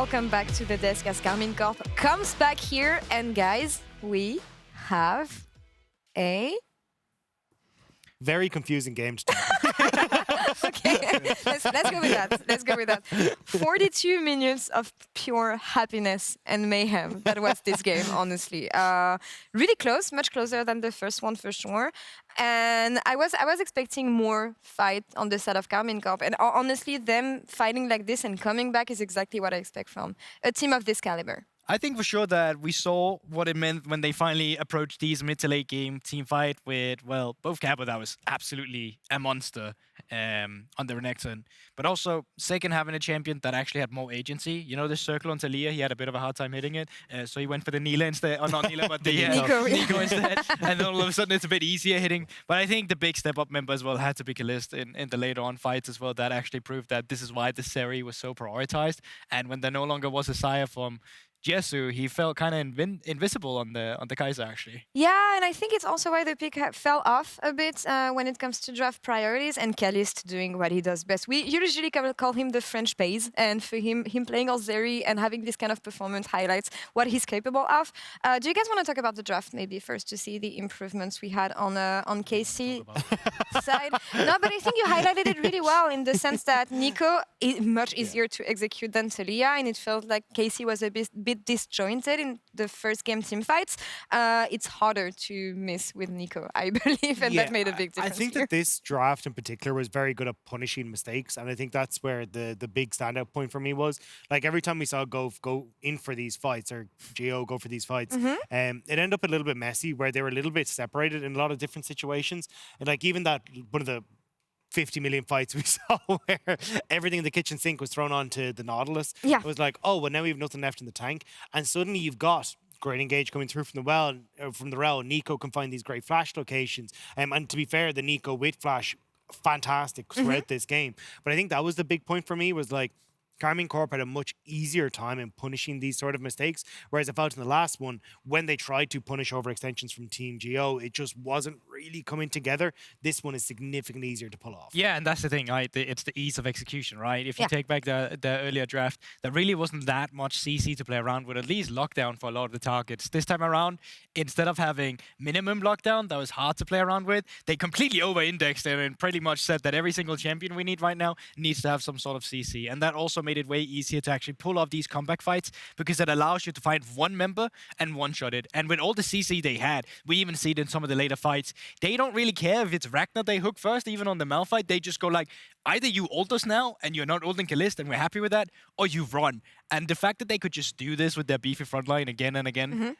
welcome back to the desk as Karmine Corp comes back here. And guys, we have a very confusing game today. okay, let's go with that. Let's go with that. 42 minutes of pure happiness and mayhem. That was this game, honestly. Really close, much closer than the first one for sure. And I was expecting more fight on the side of Karmine Corp. And honestly, them fighting like this and coming back is exactly what I expect from a team of this caliber. I think for sure that we saw what it meant when they finally approached these mid to late game team fight with, well, both Cabo, that was absolutely a monster on the Renekton. But also, second having a champion that actually had more agency. You know, the circle on Talia, he had a bit of a hard time hitting it. So he went for the Nila instead, or not Nila, but the Nico instead. And then all of a sudden it's a bit easier hitting. But I think the big step up member as well had to be Kalist in the later on fights as well. That actually proved that this is why the Seri was so prioritized. And when there no longer was a Sire from Jesu, he felt kind of invisible on the Kaiser, actually. Yeah, and I think it's also why the pick fell off a bit when it comes to draft priorities, and Kalist doing what he does best. We usually call him the French Pace, and for him playing Alzeri and having this kind of performance highlights what he's capable of. Do you guys want to talk about the draft maybe first to see the improvements we had on KC side? No, but I think you highlighted it really well in the sense that Nico is much easier to execute than Talia, and it felt like KC was a bit disjointed in the first game team fights. It's harder to miss with Nico, I believe, and that made a big difference. I think that this draft in particular was very good at punishing mistakes, and I think that's where the big standout point for me was. Like every time we saw go in for these fights, or Geo go for these fights, it ended up a little bit messy where they were a little bit separated in a lot of different situations. And like even that one of the 50 million fights we saw where everything in the kitchen sink was thrown onto the Nautilus. Yeah. It was like, oh, well, now we have nothing left in the tank. And suddenly you've got great engage coming through from the well, from the rel. Nico can find these great flash locations. And to be fair, the Nico with flash, fantastic throughout this game. But I think that was the big point for me, was like, Karmine Corp had a much easier time in punishing these sort of mistakes, whereas I felt in the last one, when they tried to punish overextensions from Team Geo, it just wasn't really coming together. This one is significantly easier to pull off. Yeah, and that's the thing, right? It's the ease of execution, right? If you take back the earlier draft, there really wasn't that much CC to play around with, at least lockdown for a lot of the targets. This time around, instead of having minimum lockdown that was hard to play around with, they completely over-indexed it and pretty much said that every single champion we need right now needs to have some sort of CC. And that also made it way easier to actually pull off these comeback fights, because it allows you to find one member and one-shot it. And with all the CC they had, we even see it in some of the later fights, they don't really care if it's Ragnar they hook first, even on the Malphite. They just go like, either you ult us now and you're not ulting Kalist and we're happy with that, or you run. And the fact that they could just do this with their beefy frontline again and again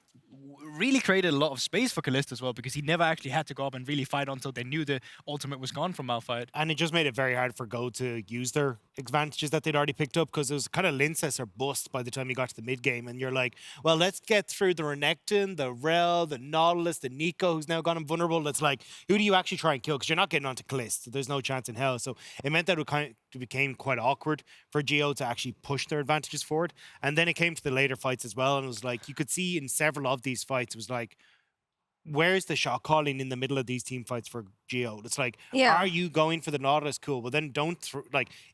really created a lot of space for Kalist as well, because he never actually had to go up and really fight until they knew the ultimate was gone from Malphite. And it just made it very hard for Go to use their advantages that they'd already picked up, because it was kind of Lincess or bust by the time you got to the mid game. And you're like, well, let's get through the Renekton, the Rel, the Nautilus, the Nico, who's now gone invulnerable. That's like, who do you actually try and kill? Because you're not getting onto Kalist. So there's no chance in hell. So it meant that it became quite awkward for Geo to actually push their advantages forward. And then it came to the later fights as well. And it was like, you could see in several of these fights, it was like, where's the shot calling in the middle of these team fights for Geo? It's like, are you going for the Nautilus? Cool. Well, then don't,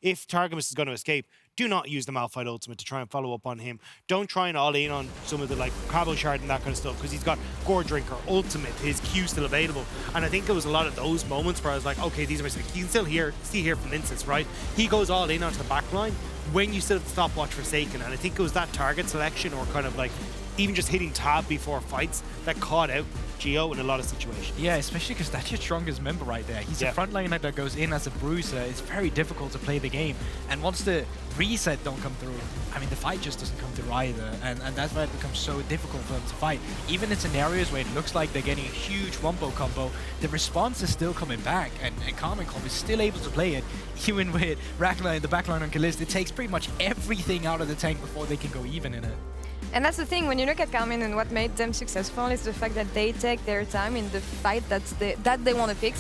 if Targamas is going to escape, do not use the Malphite ultimate to try and follow up on him. Don't try and all in on some of the Cabo Shard and that kind of stuff, because he's got Gore Drinker, ultimate, his Q still available. And I think it was a lot of those moments where I was like, okay, these are mistakes. You can still see here from Lincess, right? He goes all in onto the back line when you still have to stopwatch Forsaken. And I think it was that target selection, or kind of like even just hitting tab before fights, that caught out Geo in a lot of situations. Yeah, especially because that's your strongest member right there. He's a frontliner that goes in as a bruiser. It's very difficult to play the game. And once the reset don't come through, I mean, the fight just doesn't come through either. And that's why it becomes so difficult for them to fight. Even in scenarios where it looks like they're getting a huge wombo combo, the response is still coming back. And Karmine Corp is still able to play it. Even with Ragnar in the backline on Kalist, it takes pretty much everything out of the tank before they can go even in it. And that's the thing, when you look at Karmine and what made them successful is the fact that they take their time in the fight that they want to pick,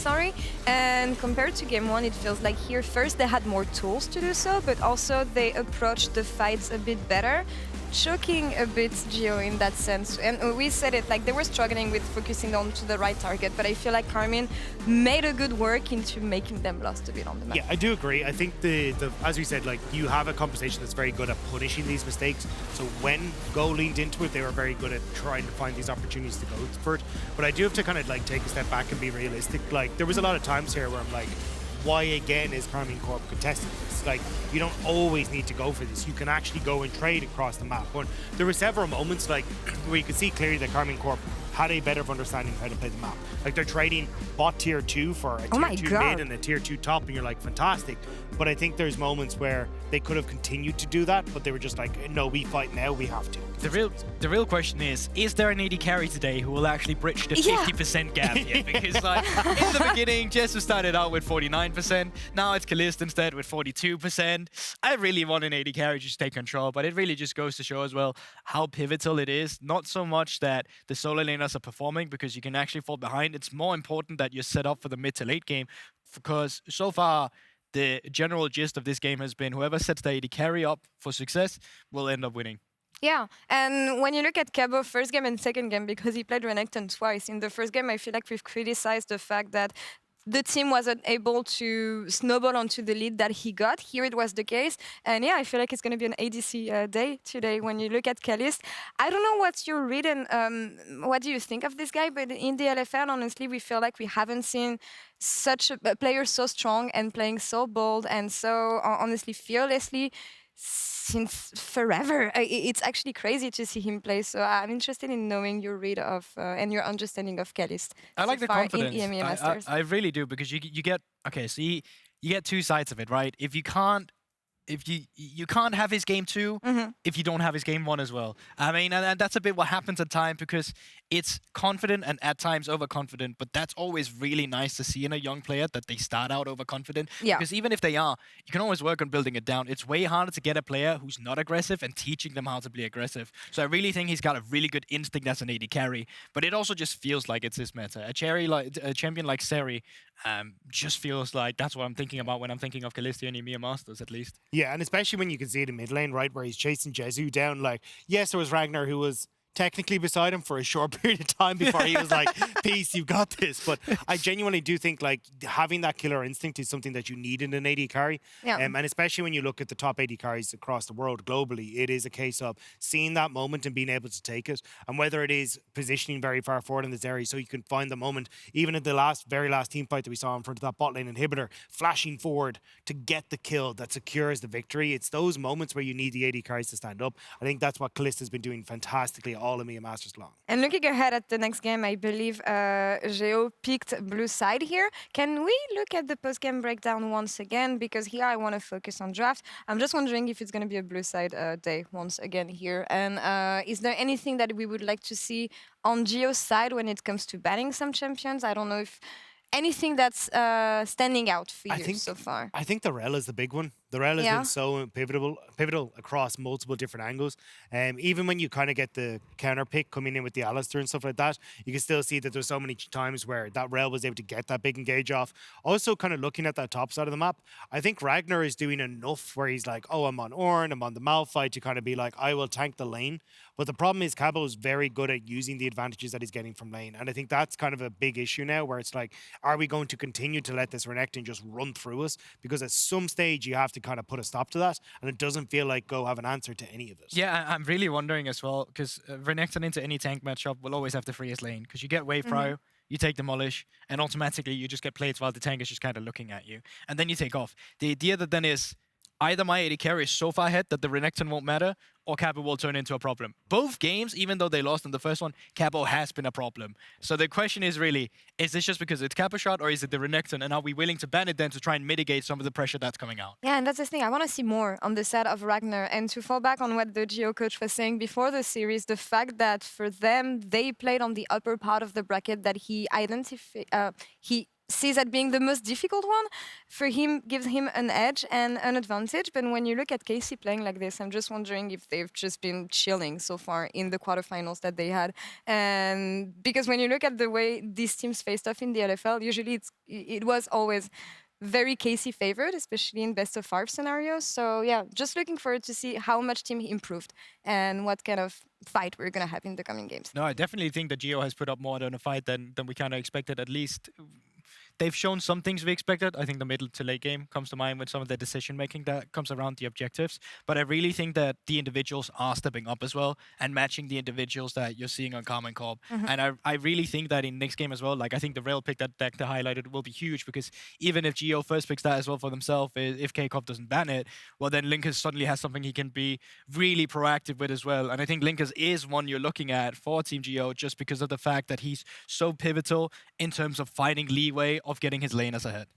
And compared to game one, it feels like here first they had more tools to do so, but also they approached the fights a bit better. choking a bit Geo in that sense. And we said it, like they were struggling with focusing on to the right target, but I feel like Karmine made a good work into making them lost a bit on the map. Yeah, I do agree. I think the as we said, like you have a composition that's very good at punishing these mistakes. So when Go leaned into it, they were very good at trying to find these opportunities to go for it. But I do have to kind of like take a step back and be realistic. Like there was a lot of times here where I'm like, why again is Karmine Corp contesting this? Like, you don't always need to go for this. You can actually go and trade across the map. But there were several moments like where you could see clearly that Karmine Corp had a better understanding of how to play the map. Like they're trading bot tier 2 for a tier 2 mid and a tier 2 top, and you're like, fantastic. But I think there's moments where they could have continued to do that, but they were just like, no, we fight now, we have to. The real question is there an AD carry today who will actually bridge the 50% gap here? Because like in the beginning, Jesu started out with 49%, now it's Kalist instead with 42%. I really want an AD carry to just take control, but it really just goes to show as well how pivotal it is. Not so much that the solo laners are performing, because you can actually fall behind. It's more important that you're set up for the mid to late game, because so far the general gist of this game has been whoever sets the AD carry up for success will end up winning. Yeah, and when you look at Cabo first game and second game, because he played Renekton twice. In the first game, I feel like we've criticized the fact that the team wasn't able to snowball onto the lead that he got. Here it was the case. And yeah, I feel like it's going to be an ADC day today when you look at Kalist. I don't know what you're reading. What do you think of this guy? But in the LFL, honestly, we feel like we haven't seen such a player so strong and playing so bold and so, honestly, fearlessly since forever. It's actually crazy to see him play. So I'm interested in knowing your read of and your understanding of Kalist. I like the confidence. In EMEA Masters. I really do, because you get so you get two sides of it, right? If you can't have his game 2 if you don't have his game 1 as well. I mean, and that's a bit what happens at times, because it's confident and at times overconfident, but that's always really nice to see in a young player, that they start out overconfident. Yeah. Because even if they are, you can always work on building it down. It's way harder to get a player who's not aggressive and teaching them how to be aggressive. So I really think he's got a really good instinct as an AD carry, but it also just feels like it's his meta. A champion like Seri just feels like that's what I'm thinking about when I'm thinking of Kalista and EMEA Masters, at least. Yeah, and especially when you can see it in mid lane, right, where he's chasing Jesu down. Like, yes, there was Ragnar who was technically beside him for a short period of time before he was like, peace, you've got this. But I genuinely do think like having that killer instinct is something that you need in an AD carry. Yeah. And especially when you look at the top AD carries across the world globally, it is a case of seeing that moment and being able to take it. And whether it is positioning very far forward in this area so you can find the moment, even in the very last team fight that we saw in front of that bot lane inhibitor, flashing forward to get the kill that secures the victory. It's those moments where you need the AD carries to stand up. I think that's what Kalista has been doing fantastically all EMEA Masters long. And looking ahead at the next game, I believe Geo picked blue side here. Can we look at the post-game breakdown once again? Because here I want to focus on draft. I'm just wondering if it's going to be a blue side day once again here. And is there anything that we would like to see on Geo's side when it comes to banning some champions? I don't know if anything that's standing out for you so far. I think the rel is the big one. The rel has been so pivotal across multiple different angles. Even when you kind of get the counter pick coming in with the Alistair and stuff like that, you can still see that there's so many times where that rel was able to get that big engage off. Also, kind of looking at that top side of the map, I think Ragnar is doing enough where he's like, oh, I'm on Ornn, I'm on the Malphite, to kind of be like, I will tank the lane. But the problem is Cabo is very good at using the advantages that he's getting from lane. And I think that's kind of a big issue now, where it's like, are we going to continue to let this Renekton just run through us? Because at some stage you have to kind of put a stop to that, and it doesn't feel like Go have an answer to any of it. Yeah, I'm really wondering as well, because Renekton into any tank matchup will always have the freest lane, because you get wave prio, you take demolish, and automatically you just get plates while the tank is just kind of looking at you, and then you take off. The idea that then is either my AD carry is so far ahead that the Renekton won't matter, or Cabo will turn into a problem. Both games, even though they lost in the first one, Cabo has been a problem. So the question is really, is this just because it's Cabo shot, or is it the Renekton? And are we willing to ban it then to try and mitigate some of the pressure that's coming out? Yeah, and that's the thing. I want to see more on the side of Ragnar. And to fall back on what the Geo coach was saying before the series, the fact that for them, they played on the upper part of the bracket that he sees as being the most difficult one, for him, gives him an edge and an advantage. But when you look at Casey playing like this, I'm just wondering if they've just been chilling so far in the quarterfinals that they had. And because when you look at the way these teams faced off in the LFL, usually it was always very Casey favored, especially in best of 5 scenarios. So yeah, just looking forward to see how much team he improved and what kind of fight we're gonna have in the coming games. No, I definitely think that Gio has put up more than a fight than we kind of expected. At least they've shown some things we expected. I think the middle to late game comes to mind with some of the decision making that comes around the objectives. But I really think that the individuals are stepping up as well and matching the individuals that you're seeing on Karmine Corp. And I really think that in next game as well, like I think the rail pick that deck they highlighted will be huge, because even if Gio first picks that as well for themselves, if K-Corp doesn't ban it, well then Linkers suddenly has something he can be really proactive with as well. And I think Linkers is one you're looking at for Team Gio just because of the fact that he's so pivotal in terms of finding leeway of getting his laners ahead.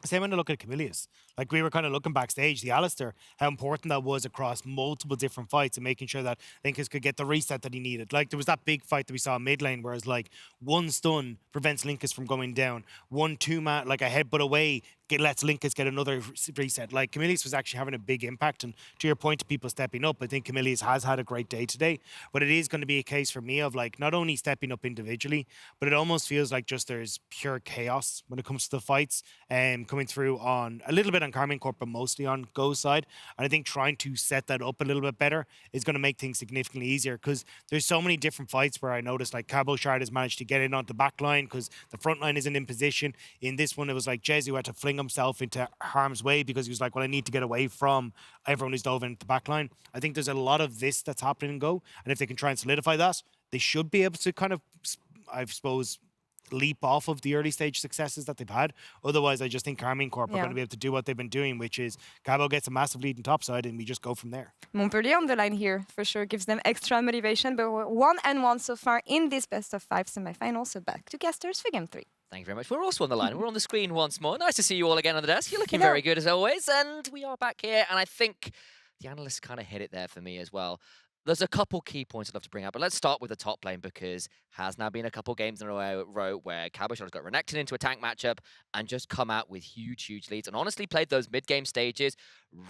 Same when I look at Camilleus. Like we were kind of looking backstage, the Alistair, how important that was across multiple different fights and making sure that Linkers could get the reset that he needed. Like there was that big fight that we saw in mid lane, whereas like one stun prevents Linkers from going down. 1-2 like a headbutt away lets Linkers get another reset. Like Camilleus was actually having a big impact. And to your point to people stepping up, I think Camilleus has had a great day today. But it is going to be a case for me of like not only stepping up individually, but it almost feels like just there's pure chaos when it comes to the fights coming through on a little bit on Karmine Corp, but mostly on Go's side. And I think trying to set that up a little bit better is going to make things significantly easier, because there's so many different fights where I noticed like Cabo Shard has managed to get in onto the back line because the front line isn't in position. In this one, it was like Jezu had to fling himself into harm's way because he was like, well, I need to get away from everyone who's dove into the back line. I think there's a lot of this that's happening in Go. And if they can try and solidify that, they should be able to kind of, I suppose, leap off of the early stage successes that they've had. Otherwise, I just think Karmine Corp are going to be able to do what they've been doing, which is Cabo gets a massive lead in topside and we just go from there. Montpellier on the line here for sure gives them extra motivation, but we're 1-1 so far in this best of 5 semifinals. So back to casters for game 3. Thank you very much. We're also on the line. We're on the screen once more. Nice to see you all again on the desk. You're looking Hello. very good as always. And we are back here. And I think the analysts kind of hit it there for me as well. There's a couple key points I'd love to bring up, but let's start with the top lane, because has now been a couple games in a row where Cabochon has got Renekton into a tank matchup and just come out with huge leads, and honestly played those mid-game stages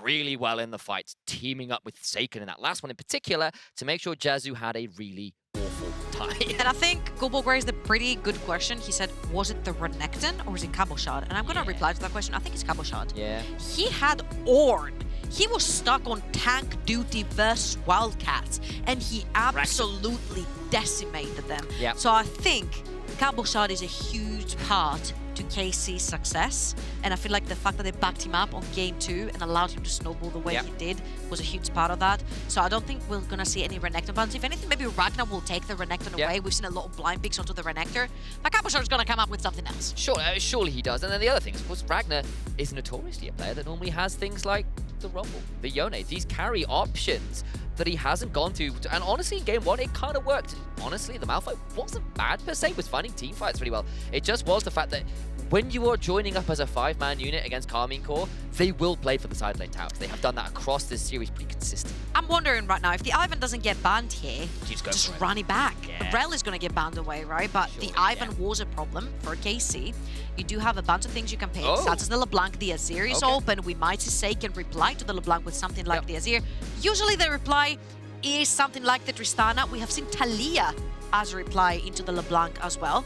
really well in the fights, teaming up with Seiken in that last one in particular to make sure Jezu had a really awful time. And I think Gobble raised a pretty good question. He said, was it the Renekton or was it Cabochon? And I'm going to reply to that question. I think it's Cabochon. Yeah. He had Ornn. He was stuck on tank duty versus Wildcats, and he absolutely decimated them. Yep. So I think Cabochon is a huge part to KC's success, and I feel like the fact that they backed him up on game 2 and allowed him to snowball the way he did was a huge part of that. So I don't think we're gonna see any Renekton bans. If anything, maybe Ragnar will take the Renekton away. We've seen a lot of blind picks onto the Renekton, but Cabochon is gonna come up with something else. Surely he does. And then the other thing is, of course, Ragnar is notoriously a player that normally has things like the Rumble, the Yone, these carry options that he hasn't gone to. And honestly, in game 1, it kind of worked. Honestly, the Malphite wasn't bad per se, was finding team fights really well. It just was the fact that when you are joining up as a 5-man unit against Karmine Corp, they will play for the side lane towers. They have done that across this series pretty consistently. I'm wondering right now, if the Ivan doesn't get banned here, just run it back. Yeah. Rel is going to get banned away, right? But the Ivan was a problem for KC. You do have a bunch of things you can pick, such as the LeBlanc. The Azir is open. We might see Seiken reply to the LeBlanc with something like the Azir. Usually the reply is something like the Tristana. We have seen Talia as a reply into the LeBlanc as well.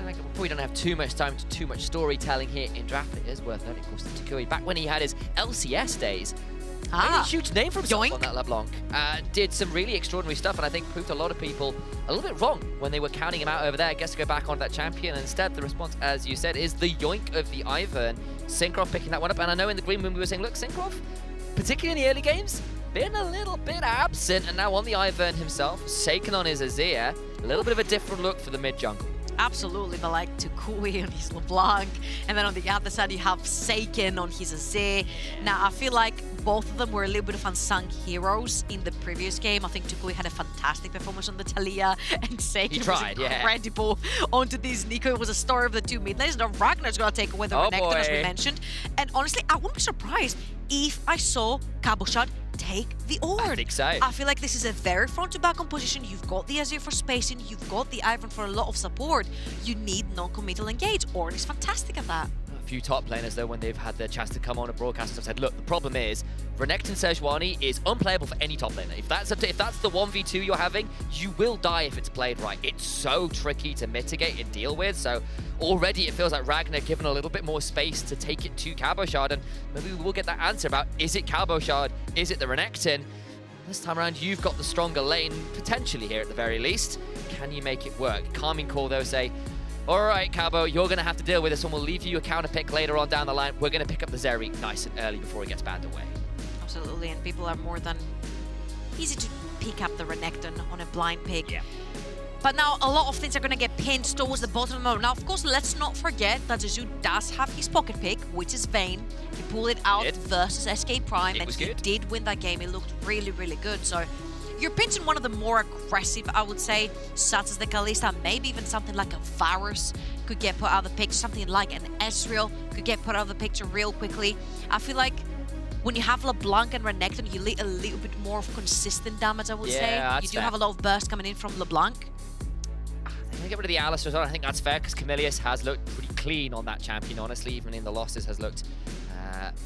We probably don't have too much time to too much storytelling here in draft. It is worth noting, of course, that Takui, back when he had his LCS days, made a huge name for himself on that LeBlanc. Did some really extraordinary stuff, and I think proved a lot of people a little bit wrong when they were counting him out over there. Gets to go back on that champion, and instead the response, as you said, is the yoink of the Ivern. Syncroft picking that one up, and I know in the green room we were saying, look, Syncroft, particularly in the early games, been a little bit absent, and now on the Ivern himself, Seiken on his Azir, a little bit of a different look for the mid-jungle. Absolutely, but like Tukui on his LeBlanc, and then on the other side you have Seiken on his Azir. Now I feel like both of them were a little bit of unsung heroes in the previous game. I think Tukui had a fantastic performance on the Talia, and Seiken was incredible onto this Nico. It was a story of the two mid lanes. Now Ragnar's gonna take away the Renekton, as we mentioned. And honestly, I wouldn't be surprised if I saw Cabochon take the Ornn. I think so. I feel like this is a very front-to-back composition. You've got the Azir for spacing, you've got the Ivern for a lot of support. You need non-committal engage. Ornn is fantastic at that. few top laners, though, when they've had the chance to come on a broadcast, have said, look, the problem is Renekton Sejuani is unplayable for any top laner. If that's the 1v2 you're having, you will die if it's played right. It's so tricky to mitigate and deal with, so already it feels like Ragnar given a little bit more space to take it to Cabochard, and maybe we will get that answer about, is it Cabochard, is it the Renekton? This time around, you've got the stronger lane, potentially here at the very least. Can you make it work? Karmine Corp, though, say, all right, Cabo, you're going to have to deal with this one. We'll leave you a counter pick later on down the line. We're going to pick up the Zeri nice and early before he gets banned away. Absolutely, and people are more than easy to pick up the Renekton on a blind pick. Yeah. But now a lot of things are going to get pinned towards the bottom of the mode. Now, of course, let's not forget that Zhu does have his pocket pick, which is Vayne. He pulled it out versus SK Prime, and he did win that game. It looked really, really good. So you're pinching one of the more aggressive, I would say, such as the Kalista, maybe even something like a Varus could get put out of the picture, something like an Ezreal could get put out of the picture real quickly. I feel like when you have LeBlanc and Renekton, you need a little bit more of consistent damage, I would say. You do have a lot of burst coming in from LeBlanc. They're going to get rid of the Alistar as well. I think that's fair because Camilius has looked pretty clean on that champion, honestly. Even in the losses has looked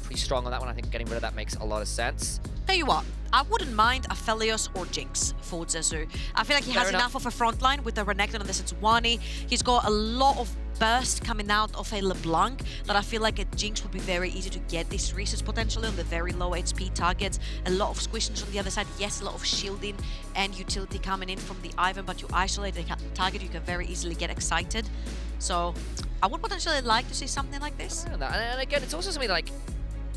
pretty strong on that one. I think getting rid of that makes a lot of sense. Tell you what, I wouldn't mind a Aphelios or Jinx for Zhu. I feel like he has enough of a front line with the Renekton and the Sejuani. He's got a lot of burst coming out of a LeBlanc that I feel like a Jinx would be very easy to get this resets potentially on the very low HP targets. A lot of squishes on the other side. Yes, a lot of shielding and utility coming in from the Ivern, but you isolate the target, you can very easily get excited. So I would potentially like to see something like this. And again, it's also something like,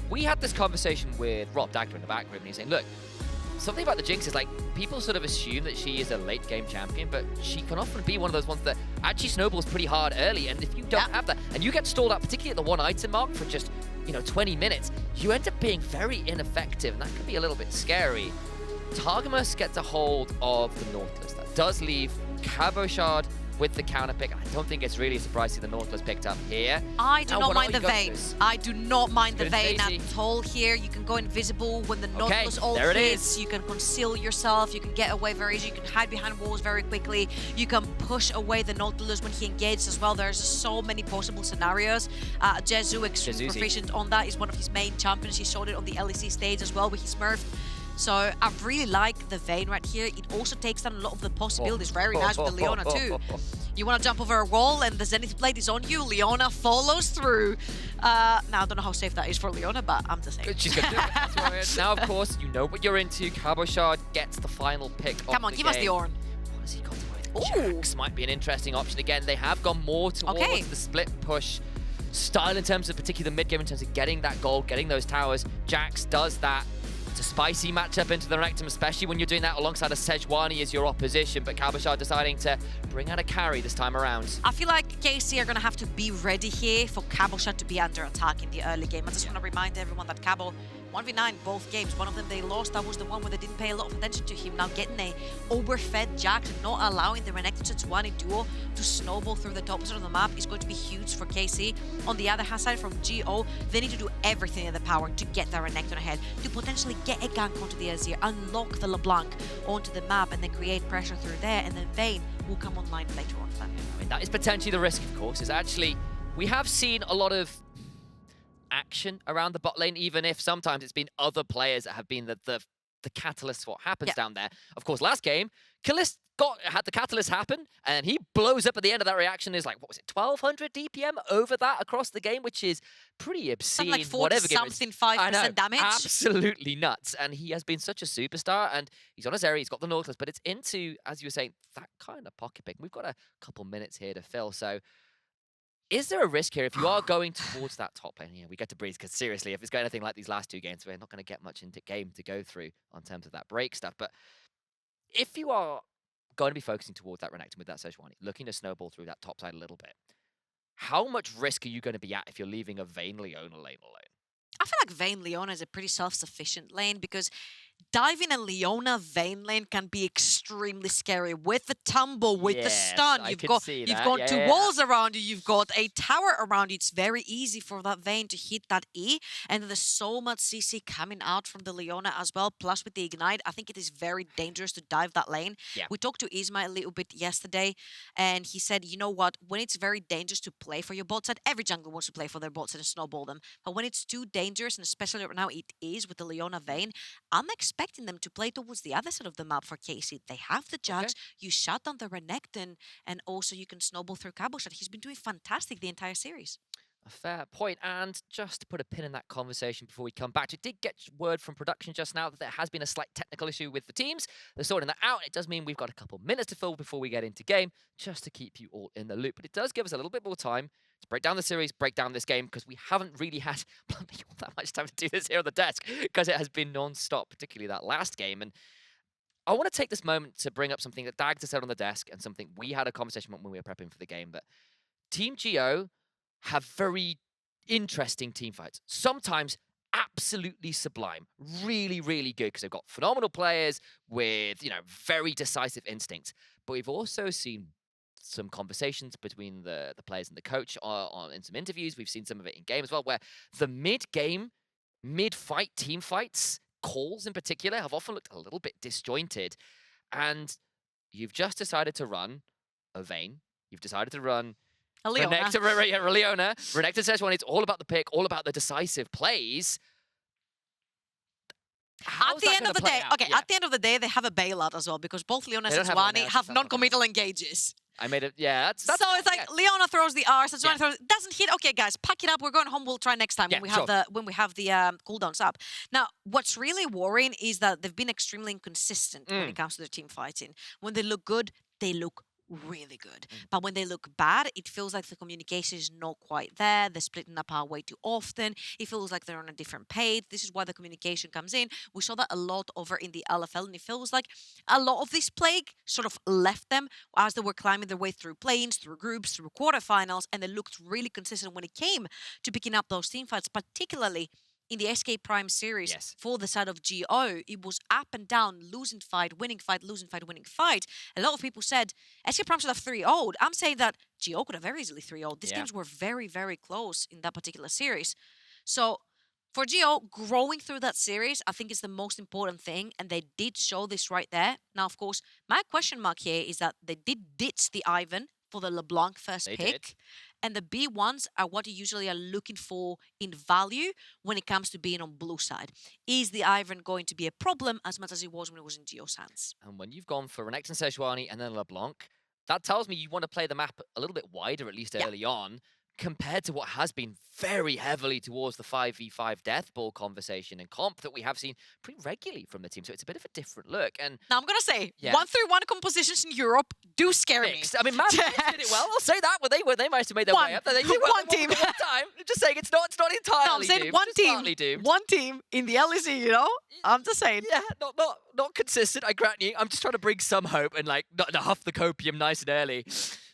we had this conversation with Rob Dagger in the back room, and he's saying, look, something about the Jinx is like, people sort of assume that she is a late game champion, but she can often be one of those ones that actually snowballs pretty hard early, and if you don't have that, and you get stalled out, particularly at the 1 item mark for just, 20 minutes, you end up being very ineffective, and that can be a little bit scary. Targamas gets a hold of the Nautilus. That does leave Cabochard with the counter pick. I don't think it's really a surprise to see the Nautilus picked up here. I do not mind the Vayne. I do not mind the Vayne at all here. You can go invisible when the Nautilus ult hits. You can conceal yourself. You can get away very easy. You can hide behind walls very quickly. You can push away the Nautilus when he engages as well. There's so many possible scenarios. Zhu, extremely proficient on that, is one of his main champions. He showed it on the LEC stage as well with his Smurf. So I really like the Vayne right here. It also takes down a lot of the possibilities. Very nice with the Leona too. You want to jump over a wall and the Zenith Blade is on you. Leona follows through. Now, I don't know how safe that is for Leona, but I'm just saying. She's going to do it. That's what it is. Now, of course, you know what you're into. Cabochard gets the final pick of the game. Come on, give us the Ornn. What has he got away? Jax might be an interesting option. Again, they have gone more towards the split push style in terms of particularly the mid-game, in terms of getting that gold, getting those towers. Jax does that. It's a spicy matchup into the Renekton, especially when you're doing that alongside a Sejuani as your opposition, but Cabochard deciding to bring out a carry this time around. I feel like KC are going to have to be ready here for Cabochard to be under attack in the early game. I just want to remind everyone that Cabo 1v9 both games. One of them they lost. That was the one where they didn't pay a lot of attention to him. Now getting a overfed Jax and not allowing the Renekton Sejuani duo to snowball through the top side of the map is going to be huge for KC. On the other hand side, from GO, they need to do everything in their power to get their Renekton ahead, to potentially get a gank onto the Azir, unlock the LeBlanc onto the map, and then create pressure through there, and then Vayne will come online later on for them. I mean, that is potentially the risk, of course, is actually, we have seen a lot of action around the bot lane, even if sometimes it's been other players that have been the catalyst for what happens down there. Of course, last game, Kalist had the catalyst happen, and he blows up at the end of that reaction. Is like, what was it, 1200 DPM over that across the game, which is pretty obscene. Something like 40-something 5% damage. Absolutely nuts. And he has been such a superstar, and he's on his area, he's got the Nautilus, but it's into, as you were saying, that kind of pocket pick. We've got a couple minutes here to fill, so is there a risk here if you are going towards that top lane? Yeah, we get to breathe, because seriously, if it's going anything like these last two games, we're not going to get much into game to go through on terms of that break stuff. But if you are going to be focusing towards that Renekton with that Sejuani, looking to snowball through that top side a little bit, how much risk are you going to be at if you're leaving a Vayne Leona lane alone? I feel like Vayne Leona is a pretty self-sufficient lane, because diving a Leona Vayne lane can be extremely scary with the tumble, with the stun. I You've can got see you've that. got Yeah, two yeah, walls around you. You've got a tower around you. It's very easy for that Vayne to hit that E. And then there's so much CC coming out from the Leona as well. Plus with the ignite, I think it is very dangerous to dive that lane. Yeah. We talked to Isma a little bit yesterday, and he said, you know what? When it's very dangerous to play for your bot side, every jungler wants to play for their bot side and snowball them. But when it's too dangerous, and especially right now it is with the Leona Vayne, I'm expecting them to play towards the other side of the map for KC. They have the Jax. You shut down the Renekton, and also you can snowball through Caboshot. He's been doing fantastic the entire series. A fair point. And just to put a pin in that conversation before we come back, we did get word from production just now that there has been a slight technical issue with the teams. They're sorting that out. It does mean we've got a couple minutes to fill before we get into game, just to keep you all in the loop. But it does give us a little bit more time to break down the series, break down this game, because we haven't really had all that much time to do this here on the desk, because it has been non-stop, particularly that last game. And I want to take this moment to bring up something that Dags has said on the desk and something we had a conversation about when we were prepping for the game, that Team Geo have very interesting team fights. Sometimes absolutely sublime, really, really good, because they've got phenomenal players with, very decisive instincts. But we've also seen some conversations between the players and the coach in some interviews. We've seen some of it in game as well, where the mid-game, mid-fight team fights, calls in particular, have often looked a little bit disjointed. And you've just decided to run a Vayne. You've decided to run Leona. Leona. Renekton says when it's all about the pick, all about the decisive plays. At the end of the day, at the end of the day, they have a bailout as well, because both Leona and Sejuani have non-committal engages. I made it, yeah. That's so it's like Leona throws the R, Sejuani throws, doesn't hit. Okay, guys, pack it up. We're going home. We'll try next time when we have the cooldowns up. Now, what's really worrying is that they've been extremely inconsistent when it comes to their team fighting. When they look good, they look really good. But when they look bad, it feels like the communication is not quite there. They're splitting apart way too often. It feels like they're on a different page. This is why the communication comes in. We saw that a lot over in the LFL, and it feels like a lot of this plague sort of left them as they were climbing their way through planes, through groups, through quarterfinals, and they looked really consistent when it came to picking up those team fights, particularly in the SK Prime series for the side of GO. It was up and down, losing fight, winning fight, losing fight, winning fight. A lot of people said SK Prime should have 3-0'd. I'm saying that GO could have very easily 3-0'd. These games were very, very close in that particular series. So for GO, growing through that series, I think is the most important thing, and they did show this right there. Now, of course, my question mark here is that they did ditch the Ivan for the LeBlanc first pick. And the B1s are what you usually are looking for in value when it comes to being on blue side. Is the Ivan going to be a problem as much as it was when it was in Geo's hands? And when you've gone for Renekton, Sejuani, and then LeBlanc, that tells me you want to play the map a little bit wider, at least early on, compared to what has been very heavily towards the 5v5 death ball conversation and comp that we have seen pretty regularly from the team. So it's a bit of a different look. And now I'm going to say, 1-3-1 compositions in Europe do scare me. I mean, Man did it well. I'll say that. They might have made their way up. They did well one team. One time. I'm just saying it's not entirely no, I'm saying doomed. One team in the LEC, you know? I'm just saying. Yeah, not consistent, I grant you. I'm just trying to bring some hope and like not huff the copium nice and early.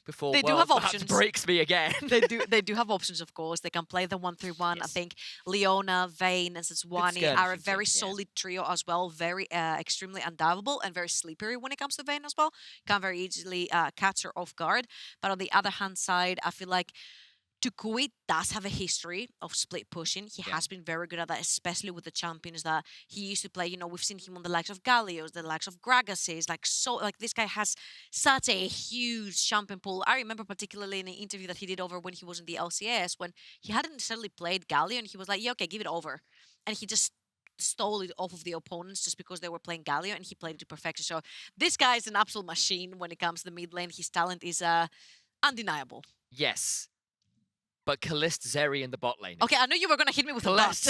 Before they do have options. Breaks me again. They do have options, of course. They can play the 1-3-1. I think Leona, Vayne, and Sejuani are a very solid trio as well. Very extremely undiveable and very slippery when it comes to Vayne as well. Can very easily catch her off guard. But on the other hand side, I feel like Tukui does have a history of split pushing. He has been very good at that, especially with the champions that he used to play. You know, we've seen him on the likes of Gallios, the likes of Gragases. Like this guy has such a huge champion pool. I remember particularly in an interview that he did over when he was in the LCS, when he hadn't necessarily played Galio, and he was like, yeah, okay, give it over. And he just stole it off of the opponents just because they were playing Galio, and he played it to perfection. So this guy is an absolute machine when it comes to the mid lane. His talent is undeniable. Yes. But Kalist, Zeri in the bot lane. Okay, I knew you were going to hit me with a bust.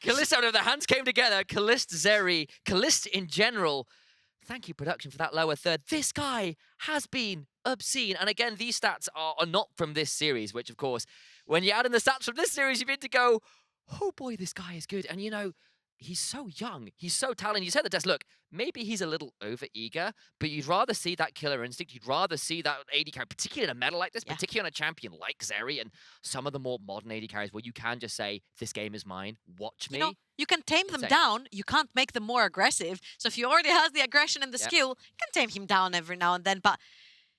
Kalist, out of the hands came together. Kalist, Zeri, Kalist in general. Thank you, production, for that lower third. This guy has been obscene. And again, these stats are not from this series, which, of course, when you add in the stats from this series, you begin to go, oh boy, this guy is good. And, you know, he's so young. He's so talented. You said that, Des, look, maybe he's a little over-eager, but you'd rather see that killer instinct. You'd rather see that AD carry, particularly in a meta like this, particularly on a champion like Zeri and some of the more modern AD carries where you can just say, this game is mine, watch me. You know, you can tame them down. You can't make them more aggressive. So if he already has the aggression and the skill, you can tame him down every now and then. But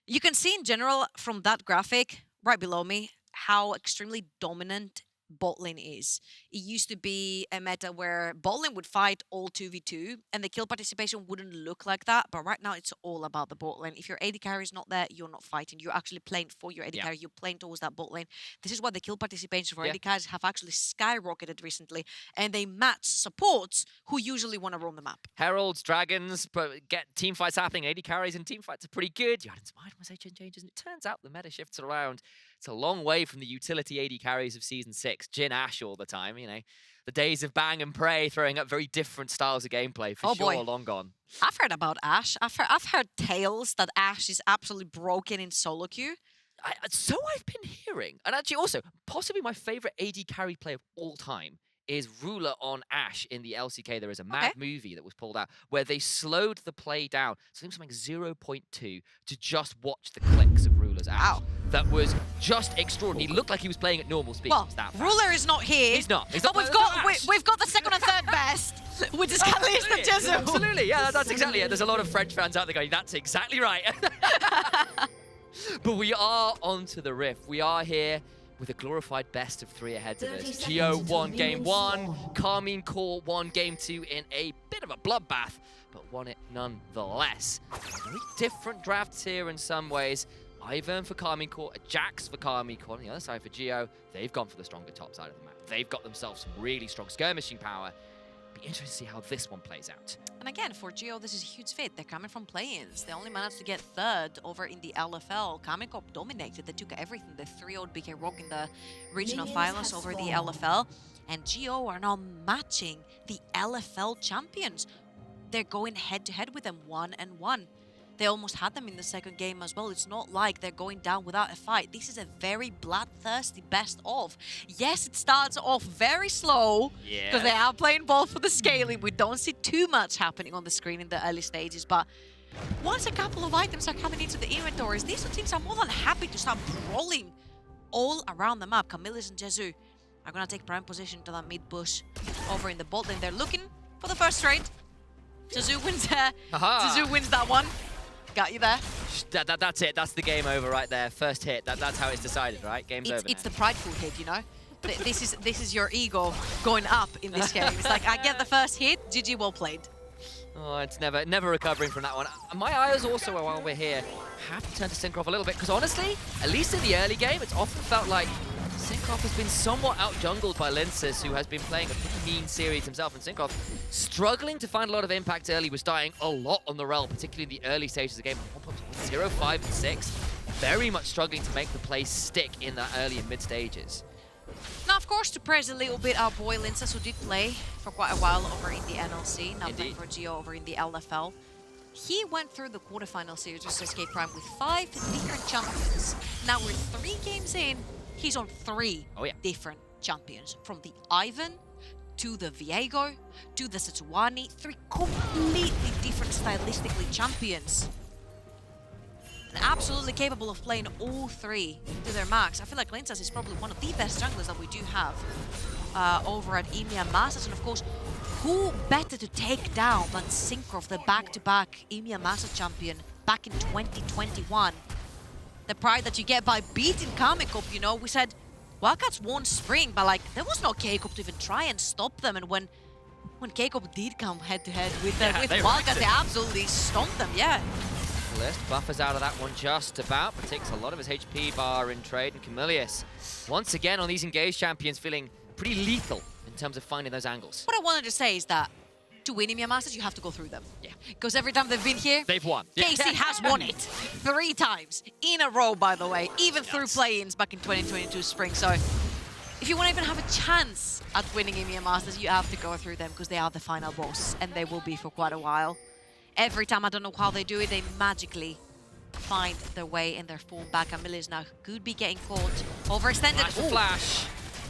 you can see in general from that graphic right below me how extremely dominant bot lane is. It used to be a meta where bot lane would fight all 2v2 and the kill participation wouldn't look like that, but right now it's all about the bot lane. If your AD carry is not there, you're not fighting. You're actually playing for your AD carry. You're playing towards that bot lane. This is why the kill participation for AD carries have actually skyrocketed recently, and they match supports who usually want to roam the map. Heralds, Dragons, but get team fights happening. AD carries and team fights are pretty good. You hadn't mind when Sage changes, and it turns out the meta shifts around. It's a long way from the utility AD carries of Season 6. Jhin Ashe all the time, you know. The days of bang and pray throwing up very different styles of gameplay for sure, long gone. I've heard about Ashe. I've heard tales that Ashe is absolutely broken in solo queue. So I've been hearing. And actually also, possibly my favorite AD carry play of all time is Ruler on Ashe in the LCK. There is a mad movie that was pulled out where they slowed the play down, something 0.2, to just watch the clicks of Ruler's Ashe. Wow. That was just extraordinary. He looked like he was playing at normal speed. Well, Ruler is not here. He's not. But we've got the second and third best, which is Kalista and Jezu. Absolutely, yeah, that's exactly it. There's a lot of French fans out there going, that's exactly right. But we are onto the Rift. We are here with a glorified best of 3 ahead of us. Geo won game 1, Karmine Corp won game 2 in a bit of a bloodbath, but won it nonetheless. Very different drafts here in some ways. Ivern for Karmine Corp, Jax for Karmine Corp. On the other side for Geo, they've gone for the stronger top side of the map. They've got themselves some really strong skirmishing power. Be interesting to see how this one plays out. And again, for Geo, this is a huge fit. They're coming from play-ins. They only managed to get third over in the LFL. Karmine Corp dominated. They took everything. They 3-0'd BK Rock in the regional finals over the LFL. And Geo are now matching the LFL champions. They're going head-to-head with them 1-1. They almost had them in the second game as well. It's not like they're going down without a fight. This is a very bloodthirsty best of. Yes, it starts off very slow because they are playing ball for the scaling. We don't see too much happening on the screen in the early stages, but once a couple of items are coming into the inventories, these two teams are more than happy to start brawling all around the map. Camillus and Jezu are going to take prime position to that mid bush over in the bot lane. They're looking for the first trade. Jezu wins Jezu wins that one. Got you there. That's it. That's the game over right there. First hit. That's how it's decided, right? Game's over. It's the prideful hit, you know. This is your ego going up in this game. It's like, I get the first hit. GG, well played. Oh, it's never recovering from that one. My eyes also, while we're here, have to turn to Syncroft a little bit because honestly, at least in the early game, it's often felt like Syncroft has been somewhat out-jungled by Linces, who has been playing a pretty mean series himself. And Syncroft, struggling to find a lot of impact early, was dying a lot on the rel, particularly in the early stages of the game. 0, 5, and 6. Very much struggling to make the play stick in the early and mid stages. Now, of course, to praise a little bit our boy Linces, who did play for quite a while over in the NLC, now playing for Geo over in the LFL. He went through the quarterfinal series with SK Prime with 5 different champions. Now we're 3 games in. He's on 3 different champions, from the Ivern to the Viego to the Sejuani. 3 completely different stylistically champions. And absolutely capable of playing all 3 to their max. I feel like Linces is probably one of the best junglers that we do have over at EMEA Masters. And of course, who better to take down than Syncroft, the back-to-back EMEA Masters champion back in 2021? The pride that you get by beating Karmine Corp, you know, we said Wildcats won Spring, but like there was no K-Corp to even try and stop them. And when K-Corp did come head-to-head with Wildcats, they absolutely stomped them, List buffers out of that one just about, but takes a lot of his HP bar in trade. And Camillus, once again on these engaged champions, feeling pretty lethal in terms of finding those angles. What I wanted to say is that to win EMEA Masters, you have to go through them. Because every time they've been here, they've won. KC has won it 3 times in a row, by the way, even through play-ins back in 2022 Spring. So if you want to even have a chance at winning EMEA Masters, you have to go through them because they are the final boss, and they will be for quite a while. Every time, I don't know how they do it, they magically find their way in their form back. Camillus now could be getting caught. Overextended. Flash.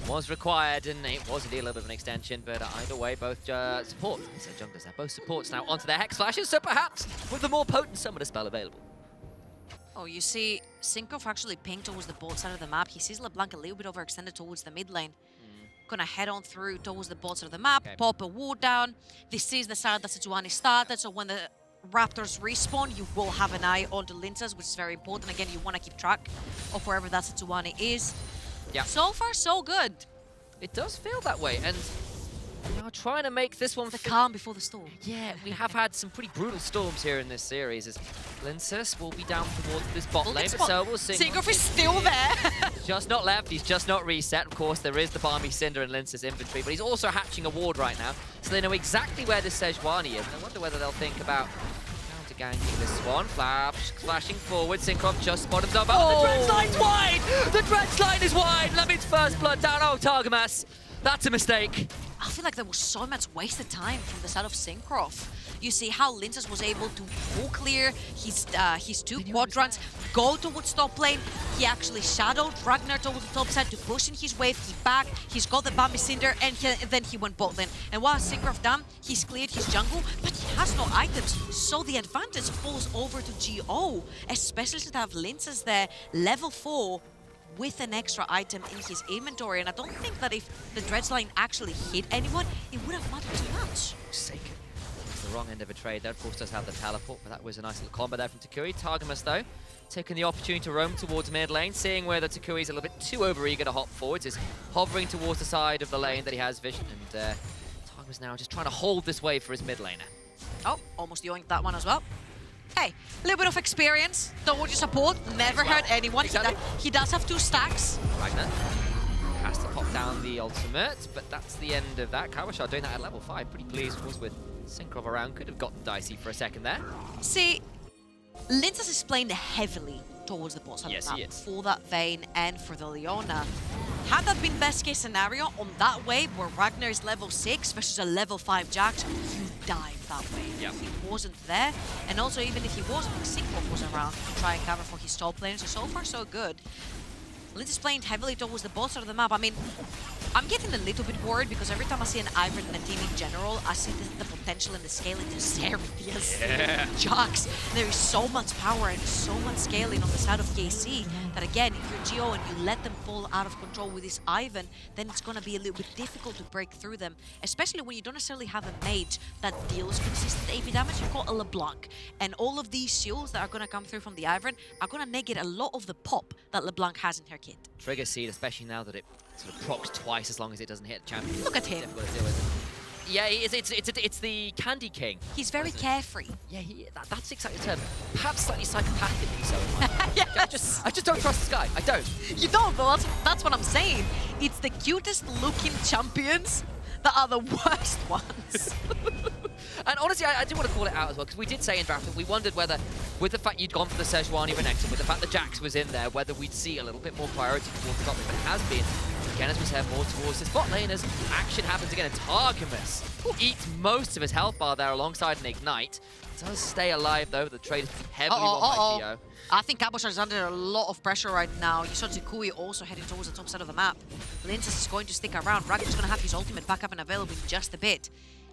was required, and it was indeed a little bit of an extension, but either way, both support. I said junglers there, both supports now onto their Hex Flashes, so perhaps with the more potent Summoner spell available. Oh, you see, Syncroft actually pinged towards the bot side of the map. He sees LeBlanc a little bit overextended towards the mid lane. Gonna head on through towards the bot side of the map, pop a ward down. This is the side that Sejuani started, so when the Raptors respawn, you will have an eye on the Linces, which is very important. Again, you want to keep track of wherever that Sejuani is. Yeah. So far, so good. It does feel that way, and we are trying to make this one The calm before the storm. Yeah, we have had some pretty brutal storms here in this series, as Linces will be down towards this bot lane, but so will Syncroft is still there. Just not left, he's just not reset. Of course, there is the Balmy Cinder in Lince's inventory, but he's also hatching a ward right now, so they know exactly where this Sejuani is. And I wonder whether they'll think about counter-ganking this one. Flashing forward, Syncroft just spotted himself out. The Dredge line's wide! The Dredge line is wide! That means first blood down. Oh, Targamas, that's a mistake. I feel like there was so much wasted time from the side of Syncroft. You see how Linces was able to full clear his two quadrants, go towards top lane. He actually shadowed Ragnar towards the top side to push in his wave. He back, he's got the Bambi Cinder, and then he went bot lane. And while Syncroft done, he's cleared his jungle, but he has no items, so the advantage falls over to GO, especially to have Linces there, level 4, with an extra item in his inventory. And I don't think that if the Dredge line actually hit anyone, it would have mattered too much. Forsaken. It's the wrong end of a trade. That, of course, does have the teleport, but that was a nice little combo there from Takui. Targamas, though, taking the opportunity to roam towards mid lane, seeing where the Takui is a little bit too overeager to hop forwards, is hovering towards the side of the lane that he has vision, and Targamas now just trying to hold this wave for his mid laner. Oh, almost yoinked that one as well. Hey, a little bit of experience. Don't want your support. Never hurt anyone. Exactly. He does have 2 stacks. Ragnar has to pop down the ultimate, but that's the end of that. Kawashar doing that at level 5. Pretty pleased, of course, with Syncroft around. Could have gotten dicey for a second there. See, Linces is playing heavily towards the bot side of the map for that Vayne and for the Leona. Had that been best case scenario on that wave where Ragnar is level 6 versus a level 5 Jax, you dive that wave. Yep. He wasn't there, and also even if he wasn't, Syncroft was around to try and cover for his top lane, so far so good. Linces playing heavily towards the bot side of the map. I mean, I'm getting a little bit worried because every time I see an Ivern in a team in general, I see the potential and the scaling to Serious. Jax. There is so much power and so much scaling on the side of KC that again, if you're Geo and you let them fall out of control with this Ivern, then it's going to be a little bit difficult to break through them, especially when you don't necessarily have a mage that deals consistent AP damage. You've got a LeBlanc, and all of these shields that are going to come through from the Ivern are going to negate a lot of the pop that LeBlanc has in her kit. Trigger Seed, especially now that it sort of procs twice as long as it doesn't hit the champion. Look at him. Difficult to deal with. Yeah, it's the Candy King. He's very carefree. Yeah, that's exactly the term. Perhaps slightly psychopathically so. Yes. I just don't trust this guy. I don't. You don't, but that's what I'm saying. It's the cutest looking champions that are the worst ones. And honestly, I do want to call it out as well, because we did say in draft that we wondered whether, with the fact you'd gone for the Sejuani Renekton, with the fact that Jax was in there, whether we'd see a little bit more priority towards the top lane. But it has been, again, as we said, more towards this bot lane as action happens again. And Targamas eats most of his health bar there alongside an Ignite. Does stay alive, though. The trade is heavily won by Geo. I think Kawashar is under a lot of pressure right now. You saw Takui also heading towards the top side of the map. Linces is going to stick around. Ragnar's going to have his ultimate back up and available in just a bit.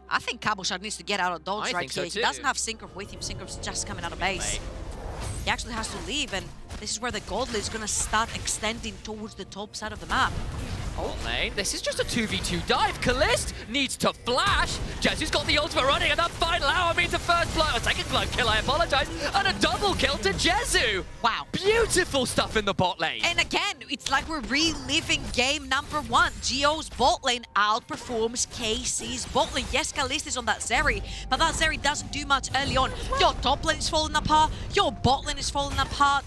I think Kawashar needs to get out of dodge right here. He doesn't have Syncroft with him. Syncroft's just coming out of base. He actually has to leave, and this is where the Godly is going to start extending towards the top side of the map. Oh, lane. This is just a 2v2 dive. Kalist needs to flash. Jesu's got the ultimate running, and that final hour means a first blood, or second blood kill, I apologize, and a double kill to Jesu. Wow. Beautiful stuff in the bot lane. And again, it's like we're reliving game number 1. Geo's bot lane outperforms KC's bot lane. Yes, Kalist is on that Zeri, but that Zeri doesn't do much early on. Your top lane is falling apart. Your bot lane is falling apart.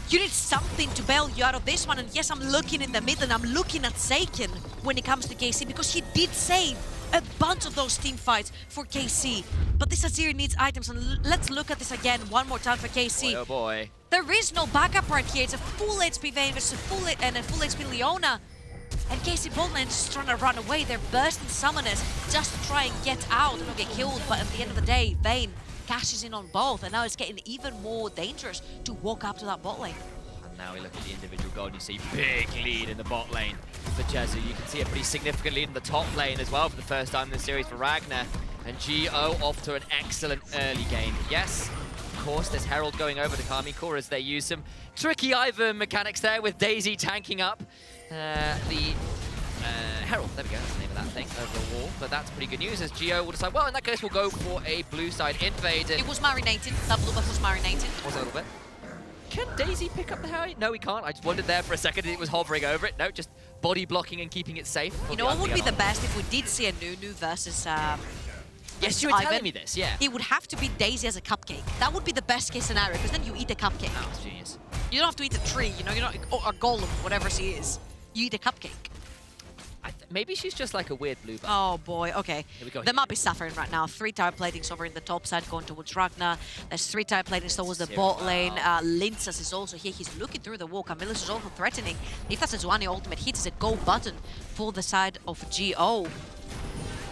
You need something to bail you out of this one. And yes, I'm looking in the middle and I'm looking at Seiken when it comes to KC because he did save a bunch of those team fights for KC. But this Azir needs items, and let's look at this again one more time for KC. Boy, oh boy. There is no backup right here. It's a full HP Vayne versus a full HP Leona. And KC Boldman is just trying to run away. They're bursting summoners just to try and get out and not get killed. But at the end of the day, Vayne cashes in on both, and now it's getting even more dangerous to walk up to that bot lane. And now we look at the individual goal and you see big lead in the bot lane for Jezu. You can see a pretty significant lead in the top lane as well for the first time in the series for Ragnar. And GO off to an excellent early game. Yes, of course, there's Herald going over to Karmine Corp as they use some tricky Ivern mechanics there with Daisy tanking up the Herald. There we go, that's the name of that thing, over the wall. But that's pretty good news as GO will decide, well, in that case, we'll go for a blue side invade. It was marinated. That blue buff was marinated. Was a little bit. Can Daisy pick up the Harry? No, he can't. I just wondered there for a second it was hovering over it. No, just body blocking and keeping it safe. You know what would be the best if we did see a Nunu versus yes, you were telling me this, yeah. It would have to be Daisy as a cupcake. That would be the best case scenario, because then you eat a cupcake. Oh, it's genius. You don't have to eat a tree, you know, you're not a golem, whatever she is. You eat a cupcake. Maybe she's just like a weird blue buff. Oh boy, okay. Here we go. The map is suffering right now. 3 tower platings over in the top side going towards Ragnar. There's 3 tower platings towards the bot lane. Lincas is also here. He's looking through the wall. Camillus is also threatening. If that's a Zhuani ultimate hit, it's a go button for the side of GO.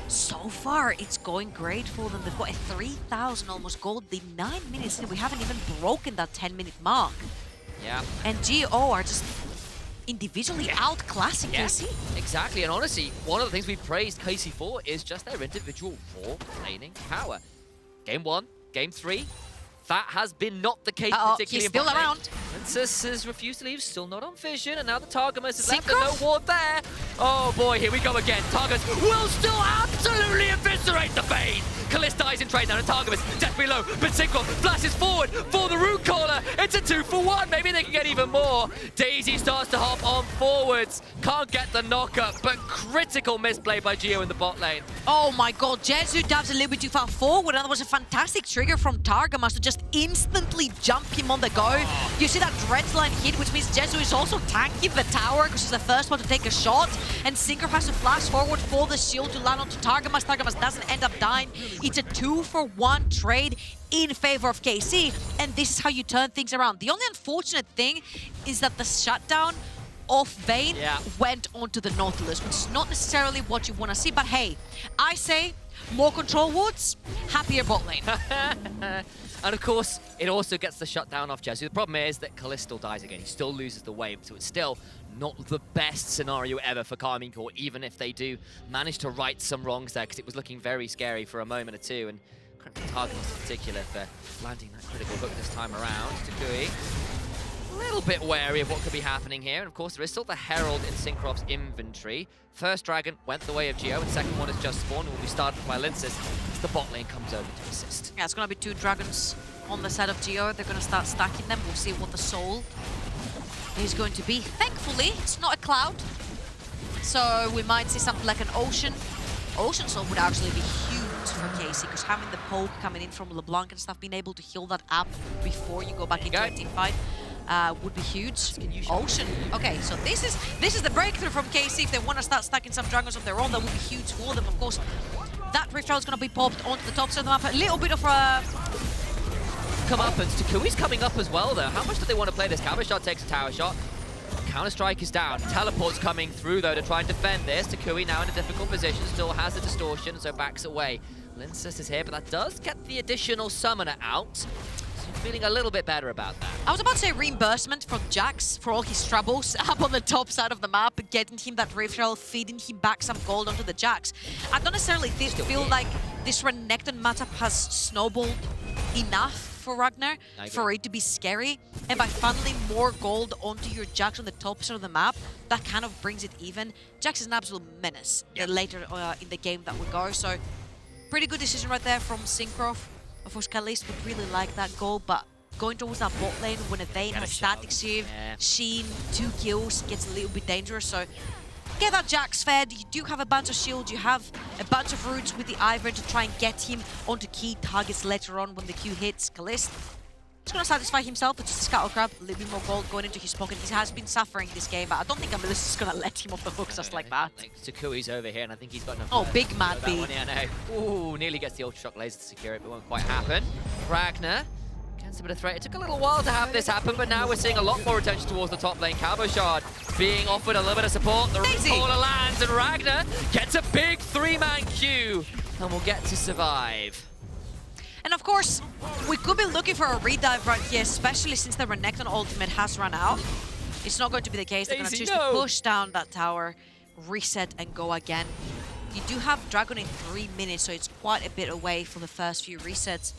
So far, it's going great for them. They've got a 3,000 almost gold. The 9 minutes in, we haven't even broken that 10-minute mark. Yeah. And GO are just individually outclassing KC. Exactly, and honestly, one of the things we've praised KC for is just their individual raw laning power. Game 1, Game 3, that has been not the case particularly. He's still around. Princess has refused to leave, still not on vision, and now the Targamas is left and no ward there. Oh boy, here we go again. Targamas will still absolutely eviscerate the Bane. Kalista dies in trade now, and Targamas death below, but Synchro flashes forward for the root caller. It's a 2-for-1. Maybe they can get even more. Daisy starts to hop on forwards. Can't get the knock-up, but critical misplay by Gio in the bot lane. Oh my god, Jezu dabs a little bit too far forward, and that was a fantastic trigger from Targamas to just instantly jump him on the go. You see that Dredge line hit, which means Jezu is also tanking the tower because he's the first one to take a shot, and Synchro has to flash forward for the shield to land onto Targamas. Targamas doesn't end up dying. It's a 2-for-1 trade in favor of KC, and this is how you turn things around. The only unfortunate thing is that the shutdown of Vayne went onto the Nautilus, which is not necessarily what you want to see, but hey, I say more control wards, happier bot lane. And of course, it also gets the shutdown off Jezu. The problem is that Kalista still dies again. He still loses the wave, so it's still not the best scenario ever for Karmine Corp, even if they do manage to right some wrongs there, because it was looking very scary for a moment or two, and Targamas in particular for landing that critical hook this time around. Takui, a little bit wary of what could be happening here, and of course there is still the Herald in Syncroft's inventory. First dragon went the way of Gio, and second one has just spawned and will be started by Lincas as the bot lane comes over to assist. Yeah, it's going to be 2 dragons on the side of Gio. They're going to start stacking them. We'll see what the soul is going to be. Thankfully, it's not a cloud, so we might see something like an ocean. Ocean soul would actually be huge for KC, because having the poke coming in from LeBlanc and stuff, being able to heal that up before you go back into a team fight would be huge. Ocean. Okay, so this is the breakthrough from KC. If they want to start stacking some dragons of their own, that would be huge for them. Of course, that Rift Trail is going to be popped onto the top side of the map. A little bit of a comeuppance. Takui's coming up as well, though. How much do they want to play this? Cavershot takes a tower shot. Counter-Strike is down. Teleport's coming through, though, to try and defend this. Takui now in a difficult position, still has the distortion, so backs away. Lincas is here, but that does get the additional summoner out. So I'm feeling a little bit better about that. I was about to say reimbursement from Jax for all his troubles up on the top side of the map, getting him that Rift Trail, feeding him back some gold onto the Jax. I don't necessarily feel like this Renekton matchup has snowballed enough for Ragnar for it to be scary, and by funneling more gold onto your Jax on the top side of the map, that kind of brings it even. Jax is an absolute menace later in the game that we go, so pretty good decision right there from Synchro. Of course, Kalista would really like that goal, but going towards that bot lane when a Vayne and a static shield, Sheen, 2 kills gets a little bit dangerous, so get that Jax fed. You do have a bunch of shields, you have a bunch of roots with the Ivern to try and get him onto key targets later on when the Q hits. Kalista is going to satisfy himself with just a Scuttle Crab, a little bit more gold going into his pocket. He has been suffering this game, but I don't think Camillus is going to let him off the hook just like that. Takui's over here, and I think he's got enough. Oh, big mad B. Ooh, nearly gets the Ultra Shock laser to secure it, but won't quite happen. Ragnar against a bit of threat. It took a little while to have this happen, but now we're seeing a lot more attention towards the top lane. Cabochard being offered a little bit of support. The caller lands, and Ragnar gets a big 3-man queue, and will get to survive. And of course, we could be looking for a redive right here, especially since the Renekton ultimate has run out. It's not going to be the case. They're going to Daisy, choose to no. push down that tower, reset, and go again. You do have Dragon in 3 minutes, so it's quite a bit away from the first few resets.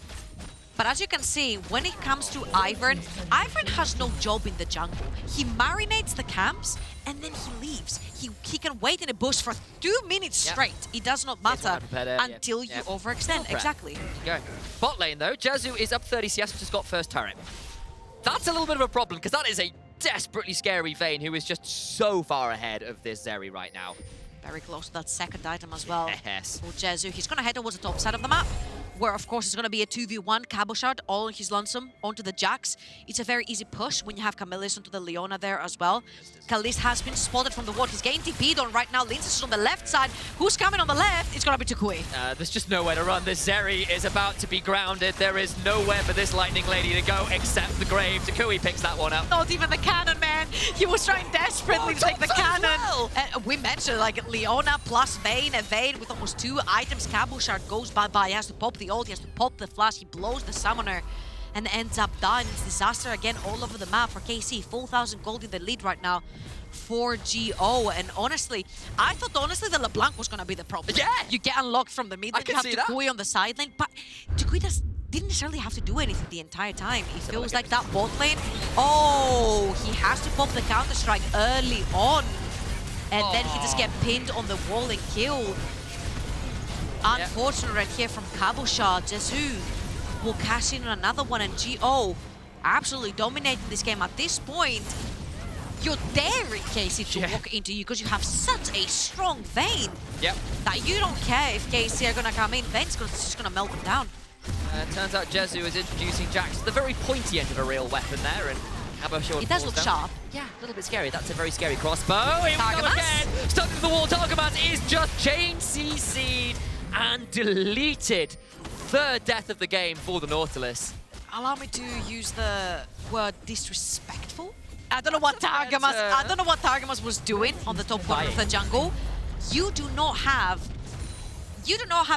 But as you can see, when it comes to Ivern, Ivern has no job in the jungle. He marinates the camps, and then he leaves. He can wait in a bush for 2 minutes straight. It does not matter until you overextend. Exactly. Go. Bot lane, though, Jazzu is up 30 CS, just got first turret. That's a little bit of a problem, because that is a desperately scary Vayne who is just so far ahead of this Zeri right now. Very close to that second item as well. Yes. For Jazzu. He's going to head towards the top side of the map, where of course it's going to be a 2v1 Cabochard all on his lonesome onto the Jax. It's a very easy push when you have Camillus onto the Leona there as well. Kalist has been spotted from the wall. He's getting TP'd on right now. Lince is on the left side. Who's coming on the left? It's going to be Tukui. There's just nowhere to run. This Zeri is about to be grounded. There is nowhere for this Lightning Lady to go except the grave. Tukui picks that one up. Not even the cannon, man. He was trying desperately to take the cannon. Well. We mentioned like Leona plus Vayne, a Vayne with almost 2 items. Cabochard goes bye-bye. He has to pop the ult. He has to pop the flash. He blows the summoner and ends up dying. It's disaster again all over the map for KC. 4,000 gold in the lead right now for GO. And honestly, I thought the LeBlanc was going to be the problem. Yeah. You get unlocked from the mid lane. You have Tukui on the side lane. But Tukui didn't necessarily have to do anything the entire time. It feels like that bot lane. Oh, he has to pop the counter-strike early on. And then he just get pinned on the wall and killed. Unfortunate right here from Cabochard. Jazzu will cash in on another one, and GO absolutely dominating this game. At this point, you're daring KC to walk into you because you have such a strong Vayne that you don't care if KC are going to come in. Vayne's just going to melt them down. Turns out Jazzu is introducing Jax to the very pointy end of a real weapon there, and Cabochard It does look sharp. Yeah, a little bit scary. That's a very scary crossbow. Here we go again. Stuck to the wall. Targamas is just chain CC'd and deleted. Third death of the game for the Nautilus. Allow me to use the word disrespectful. I don't know what Targamas was doing on the top corner of the jungle. You do not have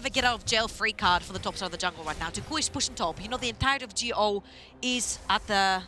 a get out of jail free card for the top side of the jungle right now. Tukui is pushing top. You know the entirety of GO is at the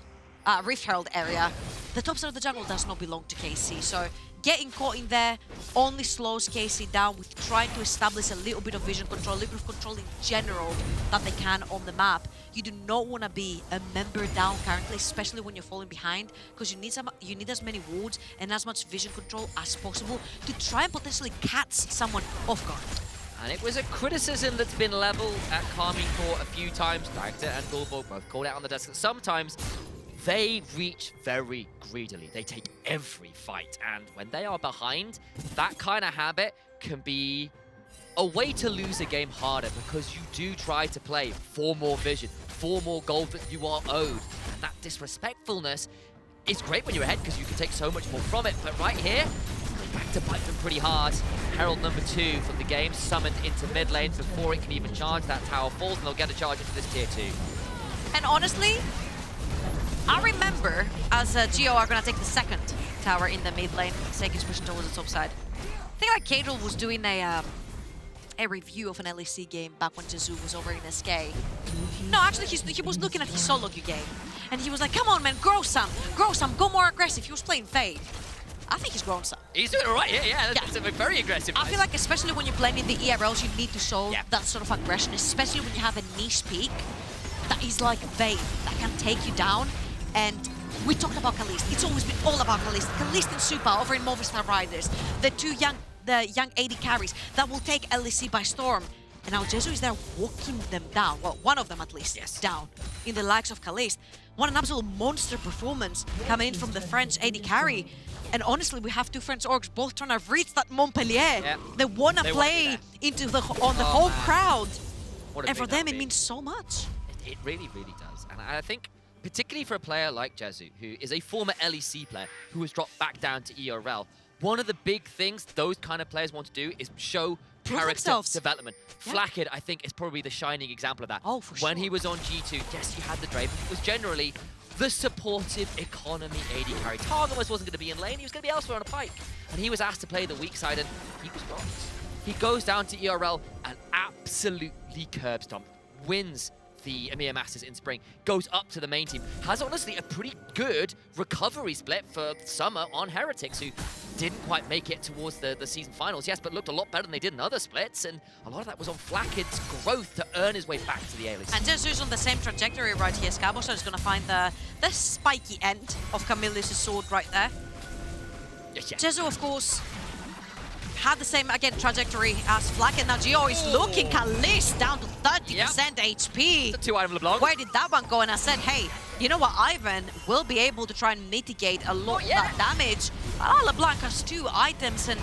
Rift Herald area. The top side of the jungle does not belong to KC, so getting caught in there only slows KC down with trying to establish a little bit of vision control, a little bit of control in general that they can on the map. You do not want to be a member down currently, especially when you're falling behind, because you need as many wards and as much vision control as possible to try and potentially catch someone off guard. And it was a criticism that's been leveled at Karmine Corp a few times. Director and Goldborg both called out on the desk that sometimes they reach very greedily. They take every fight, and when they are behind, that kind of habit can be a way to lose a game harder, because you do try to play for more vision, for more gold that you are owed. And that disrespectfulness is great when you're ahead, because you can take so much more from it. But right here, back to bite them pretty hard. Herald number 2 from the game, summoned into mid lane before it can even charge. That tower falls, and they'll get a charge into this tier 2. And honestly, I remember as GO are going to take the second tower in the mid lane. Seki's pushing towards the top side. I think like Cadril was doing a review of an LEC game back when Jazzu was over in SK. No, actually, he was looking at his solo queue game. And he was like, come on, man, grow some, go more aggressive. He was playing Fade. I think he's grown some. He's doing all right, yeah. That's very aggressive. I feel like especially when you're playing in the ERLs, you need to show that sort of aggression, especially when you have a niche peak that is like Vayne, that can take you down. And we talked about Kalist. It's always been all about Kalist. Kalist and Supa over in Movistar Riders. The young AD carries that will take LEC by storm. And now Jazzu is there walking them down. Well, one of them at least down in the likes of Kalist. What an absolute monster performance coming in from the French AD carry. And honestly, we have 2 French orgs both trying to reach that Montpellier. Yeah. They want to play into the home crowd. And for them, it means means so much. It really, really does. And I think, particularly for a player like Jazzu, who is a former LEC player who has dropped back down to ERL, one of the big things those kind of players want to do is show character development. FLICKR, I think, is probably the shining example of that. Oh, for sure. When he was on G2, yes, you had the Drake, but it was generally the supportive economy AD carry. Targamas wasn't going to be in lane, he was going to be elsewhere on a pike. And he was asked to play the weak side, and he was rocked. He goes down to ERL and absolutely curb stomp. Wins the EMEA Masters in spring, goes up to the main team. Has honestly a pretty good recovery split for Summer on Heretics, who didn't quite make it towards the season finals, yes, but looked a lot better than they did in other splits, and a lot of that was on FLICKR's growth to earn his way back to the A-list. And Jesu's on the same trajectory right here. Cabochard is going to find the spiky end of Camilius' sword right there. Yes, yeah. Jesu, of course, had the same, again, trajectory as FLICKR, and now Gio is looking. Kalist down to 30% HP. The 2-item LeBlanc. Where did that one go? And I said, hey, you know what, Ivan will be able to try and mitigate a lot of that damage. LeBlanc has 2 items, and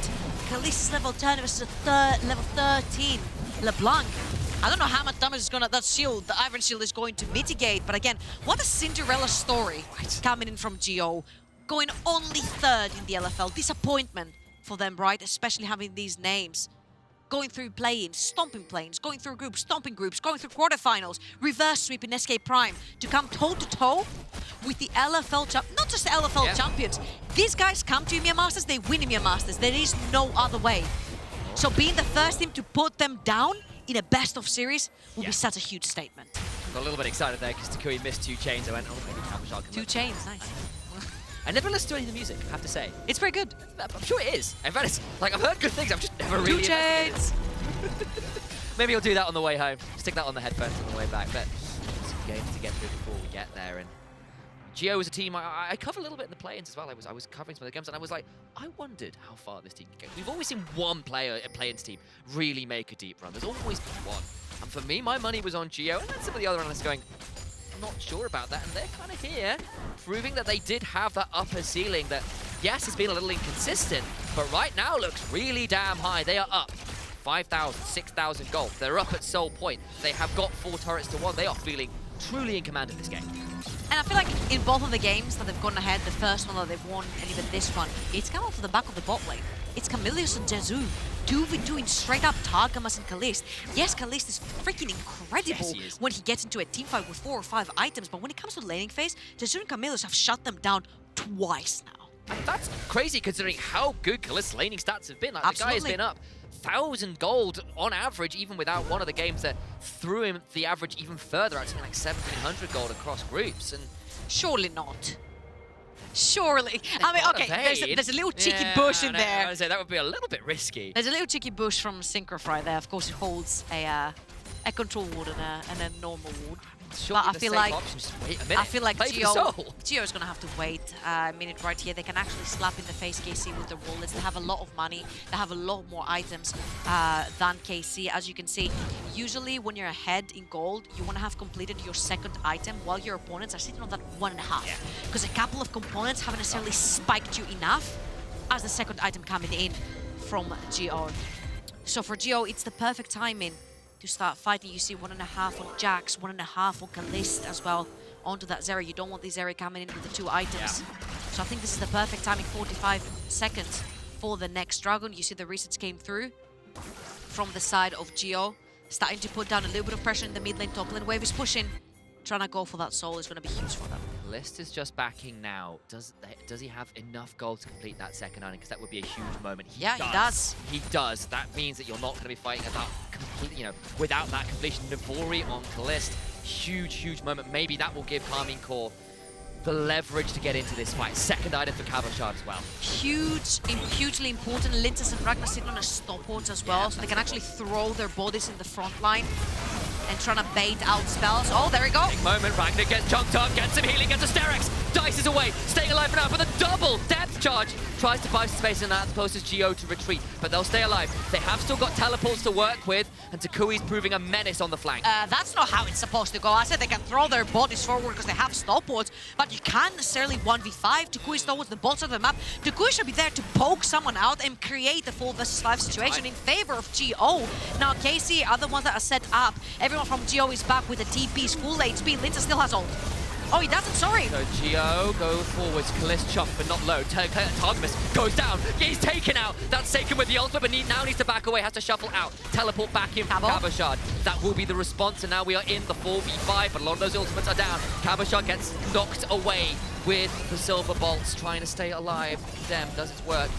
Kalist is level 10 versus level 13. LeBlanc, I don't know how much damage is gonna, that shield, the Iron shield is going to mitigate, but again, what a Cinderella story coming in from Gio. Going only 3rd in the LFL, disappointment for them, right? Especially having these names. Going through play-ins, stomping planes, going through groups, stomping groups, going through quarterfinals, reverse sweep in SK Prime to come toe-to-toe with the LFL not just the LFL champions. These guys come to EMEA Masters, they win EMEA Masters. There is no other way. So being the first team to put them down in a best of series will be such a huge statement. I got a little bit excited there because Takui missed 2 chains. I went, oh, maybe Cabochard can 2 chains, nice. I never listened to any of the music, I have to say. It's very good. I'm sure it is. In fact, it's, like, I've heard good things, I've just never really 2 chains. Maybe I'll do that on the way home. Stick that on the headphones on the way back. But some games to get through before we get there. And Geo is a team I cover a little bit in the play-ins as well. I was covering some of the games, and I was like, I wondered how far this team can go. We've always seen one player, a play-ins team, really make a deep run. There's always been one. And for me, my money was on Geo, and then some of the other analysts going, not sure about that, and they're kind of here, proving that they did have that upper ceiling that, yes, it's been a little inconsistent, but right now looks really damn high. They are up 5,000, 6,000 gold. They're up at Soul Point. They have got 4 turrets to 1. They are feeling truly in command of this game. And I feel like in both of the games that they've gone ahead, the first one that they've won, and even this one, it's come off the back of the bot lane. It's Camilius and Jesu, 2v2 in straight up Targamas and Kalist. Yes, Kalist is freaking incredible when he gets into a teamfight with 4 or 5 items, but when it comes to laning phase, Jesu and Camilius have shut them down twice now. And that's crazy considering how good Kalist's laning stats have been. Like, the guy has been up 1,000 gold on average, even without one of the games that threw him the average even further, at something like 1,700 gold across groups. And surely not. Surely. I mean, okay, there's a little cheeky bush in there. I would say that would be a little bit risky. There's a little cheeky bush from Synchro there. Of course, it holds a control ward and a normal ward. But I feel like Gio is gonna have to wait a minute right here. They can actually slap in the face KC with the wallets. They have a lot of money. They have a lot more items than KC. As you can see, usually when you're ahead in gold, you want to have completed your 2nd item while your opponents are sitting on that 1.5. Because a couple of components haven't necessarily spiked you enough as the 2nd item coming in from Gio. So for Gio, it's the perfect timing to start fighting. You see 1.5 on Jax, 1.5 on Kalist as well. Onto that Zeri. You don't want the Zeri coming in with the 2 items. So I think this is the perfect timing, 45 seconds for the next Dragon. You see the resets came through from the side of Gio. Starting to put down a little bit of pressure in the mid lane. Top lane wave is pushing. Trying to go for that soul is going to be huge for them. Kalist is just backing now. Does he have enough gold to complete that 2nd item? Because that would be a huge moment. He does. He does. That means that you're not going to be fighting about without that completion. Navori on Kalist. Huge, huge moment. Maybe that will give Karmine Corp the leverage to get into this fight. 2nd item for Cabochard as well. Hugely important. Lintus and Ragnar sitting on a stopwatch as well, so they can actually throw their bodies in the front line and trying to bait out spells. Oh, there we go. Big moment. Ragnar gets chunked up, gets some healing, gets a Sterex. Dice is away, staying alive for now, but the double depth charge tries to buy some space in that, forces Gio to retreat, but they'll stay alive. They have still got teleports to work with, and Takui's proving a menace on the flank. That's not how it's supposed to go. I said they can throw their bodies forward because they have stopwards, but you can't necessarily 1v5. Takui's towards the bottom of the map. Takui should be there to poke someone out and create the 4 versus 5 situation in favor of Gio. Now, KC are the ones that are set up. Everyone from Gio is back with the TPs, full HP. Linta still has ult. Oh, he doesn't, sorry. So Gio go forwards, Kalist chunk, but not low. Targamas goes down. He's taken out. That's taken with the ultimate, but now needs to back away, has to shuffle out. Teleport back in from Cabochard. That will be the response, and now we are in the 4v5, but a lot of those ultimates are down. Cabochard gets knocked away with the silver bolts, trying to stay alive. Dem does its work.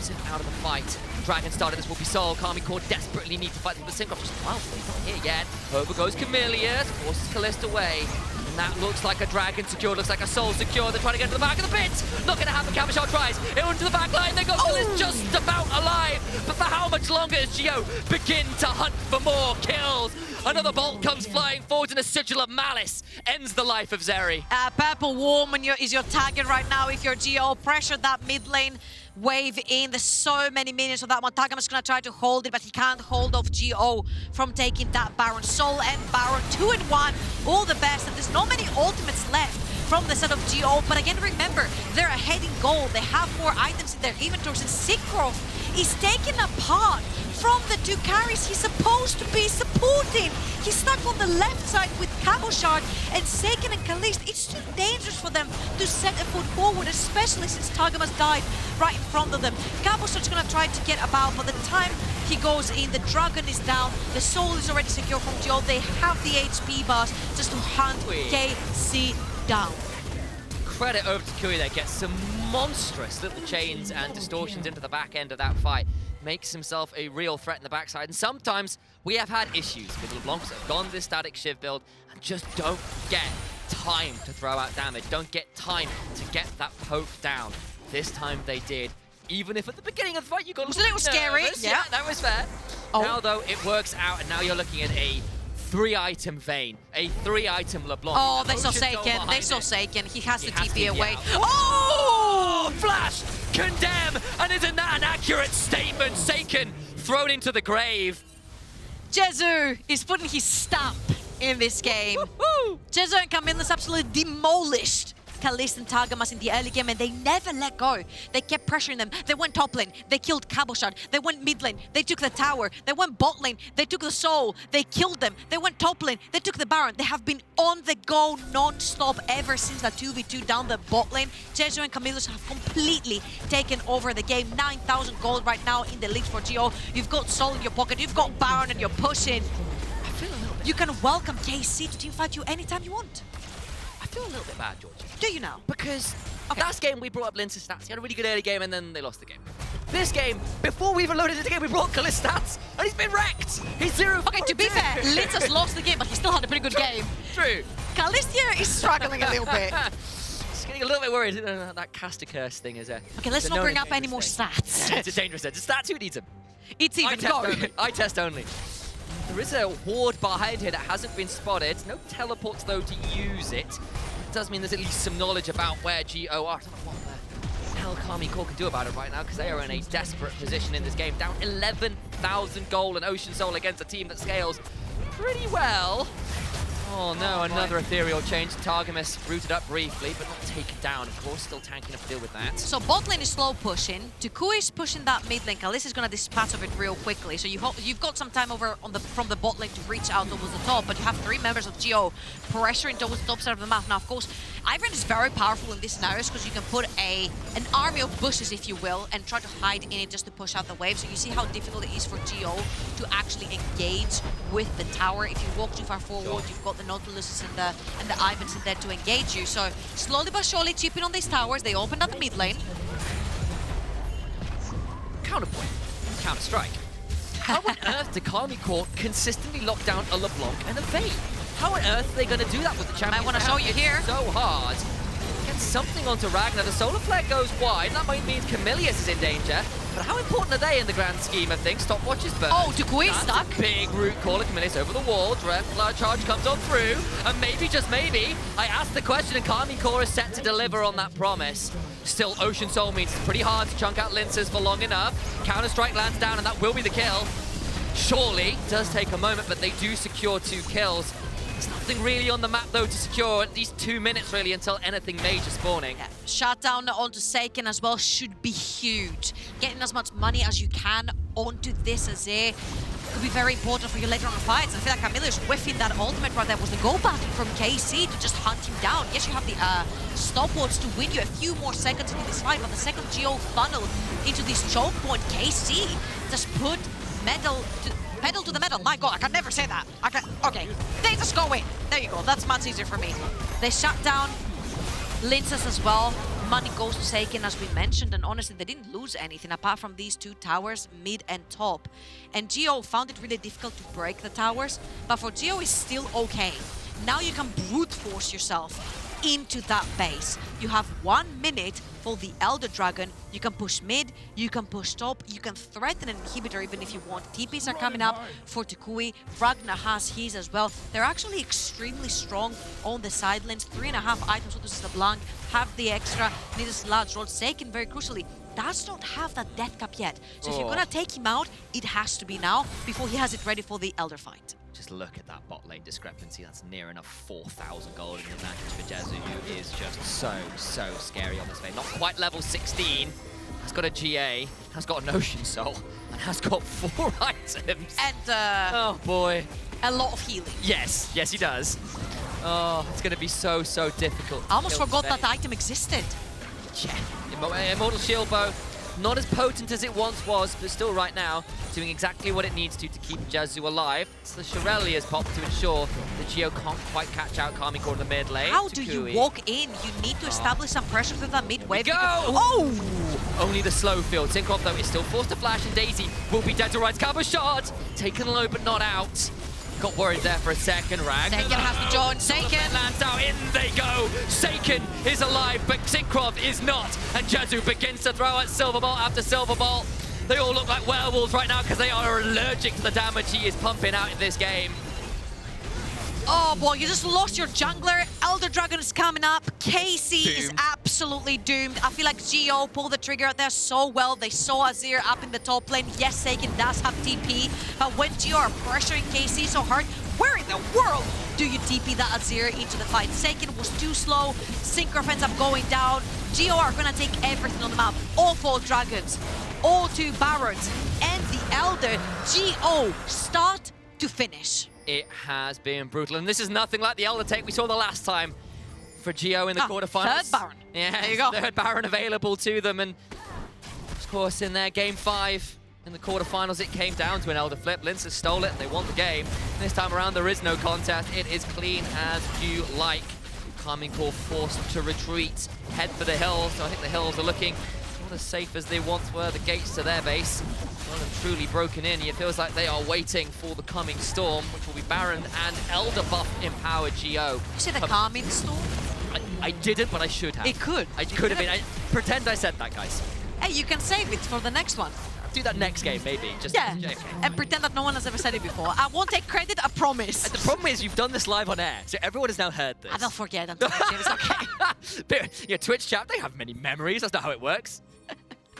absent out of the fight. Dragon started, this will be Soul. Karmine Corp desperately need to fight them, but Syncroft just he's not here yet. Over goes Camilius, forces Kalista away. And that looks like a Dragon secure, looks like a Soul secure. They're trying to get to the back of the pit. Not going to happen. Kamishar tries. Into the back line. They go. Kalista just about alive. But for how much longer does Gio begin to hunt for more kills? Another bolt comes flying forward, and a sigil of malice ends the life of Zeri. Purple Woman is your target right now. If you're Gio, pressure that mid lane wave in. There's so many minions on that one. Tagama's gonna try to hold it, but he can't hold off Gio from taking that Baron. Soul and Baron, 2 and 1, all the best. And there's not many ultimates left from the set of Gio, but again, remember, they're ahead in gold. They have 4 items in their inventories, and Syncroft is taken apart from the 2 carries he's supposed to be supporting. He's stuck on the left side with Cabochard and Seiken and Kalist. It's too dangerous for them to set a foot forward, especially since Tagama's died right in front of them. Cabochard's gonna try to get about, but the time he goes in, the Dragon is down, the Soul is already secure from Gio. They have the HP bars just to hunt KC down. Credit over to Kui there, gets some monstrous little chains and distortions into the back end of that fight. Makes himself a real threat in the backside, and sometimes we have had issues with LeBlancs that have gone this static Shiv build and just don't get time to throw out damage, don't get time to get that poke down. This time they did, even if at the beginning of the fight you got a little scary. Yeah, that was fair. Now though, it works out, and now you're looking at a 3-item Vayne, a 3-item LeBlanc. Oh, they saw Seiken, they saw Seiken. He has to TP away. Oh! Flash! Condemn! And isn't that an accurate statement? Seiken thrown into the grave. Jezu is putting his stamp in this game. Jezu and Camillus absolutely demolished Kalist and Tagamas in the early game, and they never let go. They kept pressuring them. They went top lane, they killed Cabochard. They went mid lane, they took the tower. They went bot lane, they took the Soul. They killed them. They went top lane, they took the Baron. They have been on the go non-stop ever since that 2v2 down the bot lane. Jeju and Camillus have completely taken over the game. 9,000 gold right now in the lead for Gio. You've got Soul in your pocket, you've got Baron, and you're pushing. You can welcome KC to teamfight you anytime you want. I feel a little bit bad, George. Do you now? Because last game we brought up Lince's stats. He had a really good early game and then they lost the game. This game, before we even loaded into the game, we brought Kalist's stats and he's been wrecked. He's 0. Okay, to be fair, Lince has lost the game, but he still had a pretty good game. True. Kalist here is struggling a little bit. Just getting a little bit worried. That caster curse thing is a. Okay, let's not bring up any more stats. It's a dangerous set. Stats, who needs them? It's even go. Eye test only. There is a ward behind here that hasn't been spotted. No teleports though to use it. It does mean there's at least some knowledge about where GO are. I don't know what the hell Karmine Corp can do about it right now, because they are in a desperate position in this game. Down 11,000 gold and Ocean Soul against a team that scales pretty well. Oh no, another ethereal change. Targamas rooted up briefly, but not taken down. Of course, still tanking up to deal with that. So bot lane is slow pushing. Tukui is pushing that mid lane. Kalist is going to dispatch of it real quickly. So you've got some time over on from the bot lane to reach out towards the top, but you have 3 members of Gio pressuring towards the top side of the map. Now, of course, Ivern is very powerful in these scenarios because you can put an army of bushes, if you will, and try to hide in it just to push out the wave. So you see how difficult it is for Gio to actually engage with the tower. If you walk too far forward, you've got the Nautiluses and the Ivans in there to engage you. So slowly but surely chipping on these towers. They opened up the mid lane. Counterpoint. Counter-strike. How on earth did Karmine Corp consistently lock down a LeBlanc and a Vayne? How on earth are they going to do that with the champion? I want to show you here. So hard. Get something onto Ragnar. The solar flare goes wide. That might mean Camilius is in danger. But how important are they in the grand scheme of things? Stopwatches burn. Oh, Tukui's stuck. Big root caller. Camilius over the wall. Direct flood charge comes on through. And maybe, just maybe, I asked the question and Karmine Corp is set to deliver on that promise. Still, Ocean Soul means it's pretty hard to chunk out Linces for long enough. Counter-strike lands down and that will be the kill. Surely, does take a moment, but they do secure 2 kills. There's nothing really on the map, though, to secure at least 2 minutes, really, until anything major spawning. Yeah. Shutdown onto Seiken as well should be huge. Getting as much money as you can onto this Azir could be very important for you later on in the fights. I feel like Camilla is whiffing that ultimate right there. Was the go back from KC to just hunt him down. Yes, you have the stopwatch to win you a few more seconds into this fight, but the second Geo funnel into this choke point, KC just put pedal to the metal. My god, I can never say that. Okay, they just go in. There you go. That's much easier for me. They shut down Linces as well. money goes to Seiken, as we mentioned, and honestly, they didn't lose anything apart from these 2 towers, mid and top. And Gio found it really difficult to break the towers, but for Gio, it's still okay. Now you can brute force yourself into that base. You have 1 minute for the Elder Dragon. You can push mid, you can push top, you can threaten an inhibitor even if you want. TPs are coming up for Tukui. Ragnar has his as well. They're actually extremely strong on the side lanes. 3.5 items for the LeBlanc, have the extra, need a large roll. Seiken, very crucially, does not have that death cap yet. So if you're gonna take him out, it has to be now before he has it ready for the Elder fight. Just look at that bot lane discrepancy. That's near enough 4,000 gold in the advantage for Jezu, who is just so scary on this lane. Not quite level 16. Has got a GA, has got an Ocean Soul, and has got 4 items. And oh boy. a lot of healing. Yes, yes he does. Oh, it's going to be so difficult. I almost forgot that item existed. Yeah, Immortal Shield Bow. Not as potent as it once was, but still right now doing exactly what it needs to keep Jezu alive. It's the Shirelli popped to ensure that Gio can't quite catch out Karmine Corp in the mid lane. How do you walk in? You need to establish some pressure through that mid wave. Go! Oh! Only the slow field. Syncroft though is still forced to flash, and Daisy will be dead to Right's cover shot. Taken low but not out. Got worried there for a second. Rag. Seiken has to join. Seiken lands out. In they go. Seiken is alive, but Syncroft is not. And Jezu begins to throw out Silver Bolt after Silver Bolt. They all look like werewolves right now because they are allergic to the damage he is pumping out in this game. Oh boy, you just lost your jungler. Elder Dragon is coming up. KC is Doomed. absolutely doomed. I feel like Gio pulled the trigger out there so well. They saw Azir up in the top lane. Yes, Seiken does have TP, but when Gio are pressuring KC so hard, where in the world do you TP that Azir into the fight? Seiken was too slow. Syncroft ends up going down. Gio are gonna take everything on the map. All 4 dragons, all 2 barons, and the Elder. Gio, start to finish. It has been brutal, and this is nothing like the Elder take we saw the last time for Gio in the quarterfinals. Third Baron. Yeah, There you go. Third Baron available to them, and of course in their game 5 in the quarterfinals it came down to an Elder flip. Lince stole it, they won the game. This time around there is no contest, it is clean as you like. Karmine Corp forced to retreat, head for the hills, so I think the hills are looking not as safe as they once were. The gates to their base well and truly broken in. It feels like they are waiting for the coming storm, which will be Baron and Elder buff empowered Gio. You see the Karmine storm? I didn't, but I should have. It could. I could have been. Pretend I said that, guys. Hey, you can save it for the next one. Do that next game, maybe. Just Yeah, okay. and pretend that no one has ever said it before. I won't take credit, I promise. The problem is you've done this live on air, so everyone has now heard this. I will forget until next year, it's okay. But your Twitch chat, they have many memories. That's not how it works.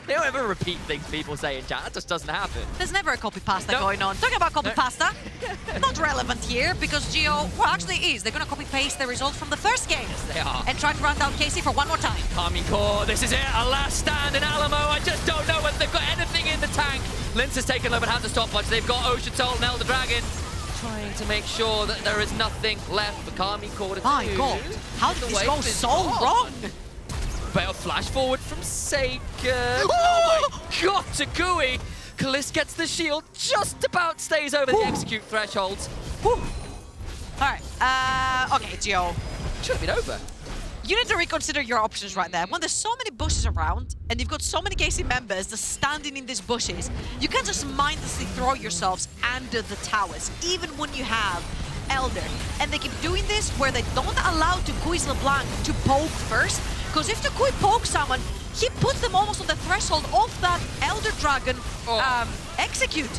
They don't ever repeat things people say in chat. That just doesn't happen. There's never a copy pasta Nope. going on. Talking about copy Nope. pasta, not relevant here because Gio, well, actually is. They're gonna copy paste the result from the first game They are. and try to run down Casey for one more time. Karmine Corp, this is it. A last stand in Alamo. I just don't know whether they've got anything in the tank. Lince has taken over and has a stopwatch. They've got Ocean Soul and Elder Dragon. Trying to make sure that there is nothing left for Karmine Corp to My do. God, how did The this wave go is so on. wrong? Better flash forward from Seiken. Oh my God, Tukui. Kalist gets the shield, just about stays over the execute threshold. All right, okay, Gio. Should have been over. You need to reconsider your options right there. When there's so many bushes around, and you've got so many KC members just standing in these bushes, you can't just mindlessly throw yourselves under the towers, even when you have Elder. And they keep doing this where they don't allow Tukui's LeBlanc to poke first, because if Tukui pokes someone, he puts them almost on the threshold of that Elder Dragon execute.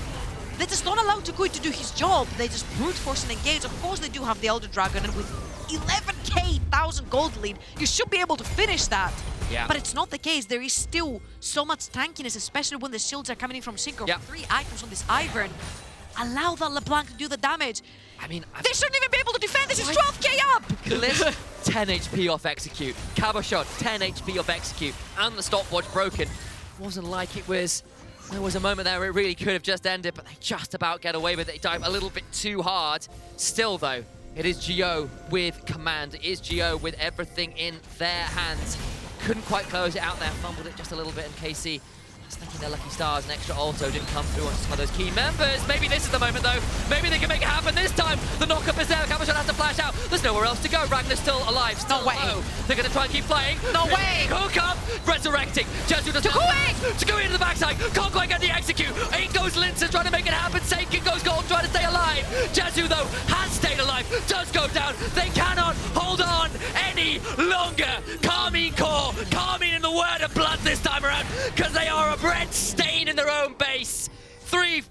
They just don't allow Tukui to do his job. They just brute force and engage. Of course they do have the Elder Dragon, and with 11k 1,000 gold lead, you should be able to finish that. Yeah. But it's not the case. There is still so much tankiness, especially when the shields are coming in from Synchro. Yeah. 3 items on this Ivern. Allow that LeBlanc to do the damage. I mean, They shouldn't even be able to defend. This is 12k up. Kalist, 10 HP off execute. Cabashot, 10 HP off execute. And the stopwatch broken. Wasn't like it was. There was a moment there where it really could have just ended, but they just about get away with it. They dive a little bit too hard. Still, though, it is Gio with command. It is Gio with everything in their hands. Couldn't quite close it out there. Fumbled it just a little bit, and KC Thinking their lucky stars, an extra alto didn't come through on some of those key members. Maybe this is the moment though. Maybe they can make it happen this time. The knockup is there. Kamashon has to flash out. There's nowhere else to go. Ragnar's still alive. Still No way. low. They're going to try and keep flying. No way. Hook up. Resurrecting. Jesu does Takui into the backside. Can't quite get the execute. In goes Linsa trying to make it happen. Seiken goes gold trying to stay alive. Jesu though has stayed alive. Does go down. They cannot hold on any longer. Karmine Corp. Karmine in the word of blood this time around because they are a red stain in their own base. 3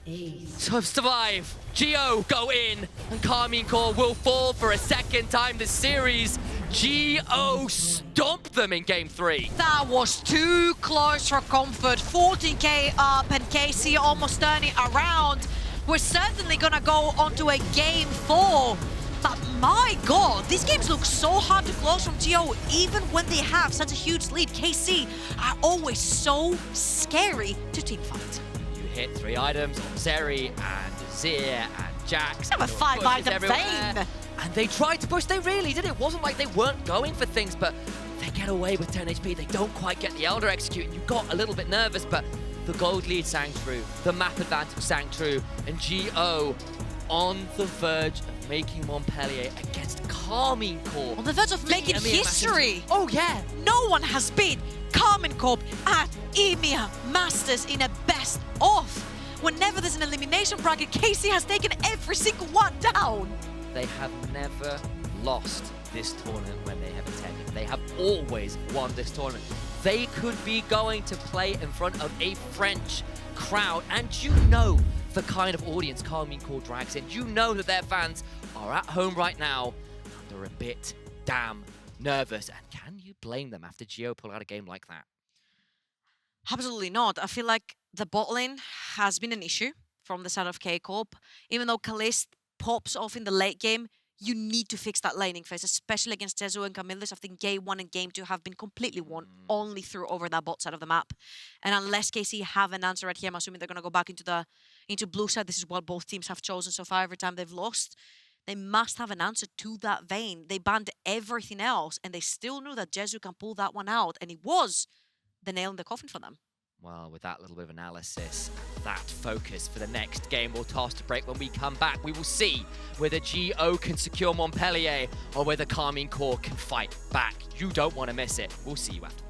to survive. Geo go in, and Karmine Corp will fall for a second time this series. Geo stomp them in game 3. That was too close for comfort. 14k up and KC almost turning around. We're certainly gonna go onto a game 4. But my god, these games look so hard to close from Geo even when they have such a huge lead. KC are always so scary to teamfight. You hit 3 items on Zeri and Zir and Jax. Have a 5-item vein. And they tried to push, they really did. It wasn't like they weren't going for things, but they get away with 10 HP. They don't quite get the Elder execute. And you got a little bit nervous, but the gold lead sang true. The map advantage sang true. And Geo on the verge of making Montpellier against Karmine Corp. On the verge of making EMEA history. Oh yeah. No one has beat Karmine Corp at EMEA Masters in a best of. Whenever there's an elimination bracket, KC has taken every single one down. They have never lost this tournament when they have attended. They have always won this tournament. They could be going to play in front of a French crowd, and you know the kind of audience Karmine Corp drags in. You know that their fans are at home right now and they're a bit damn nervous. And can you blame them after Geo pull out a game like that? Absolutely not. I feel like the bot lane has been an issue from the side of K-Corp. Even though Kalist pops off in the late game, you need to fix that laning phase, especially against Jesu and Camillus. I think game 1 and game 2 have been completely won only through over that bot side of the map. And unless KC have an answer right here, I'm assuming they're going to go back into blue side. This is what both teams have chosen so far every time they've lost. They must have an answer to that vein. They banned everything else, and they still knew that Jesu can pull that one out, and it was the nail in the coffin for them. Well, with that little bit of analysis, that focus for the next game, we'll toss to break. When we come back, we will see whether Geo can secure Montpellier or whether Karmine Corp can fight back. You don't want to miss it. We'll see you after.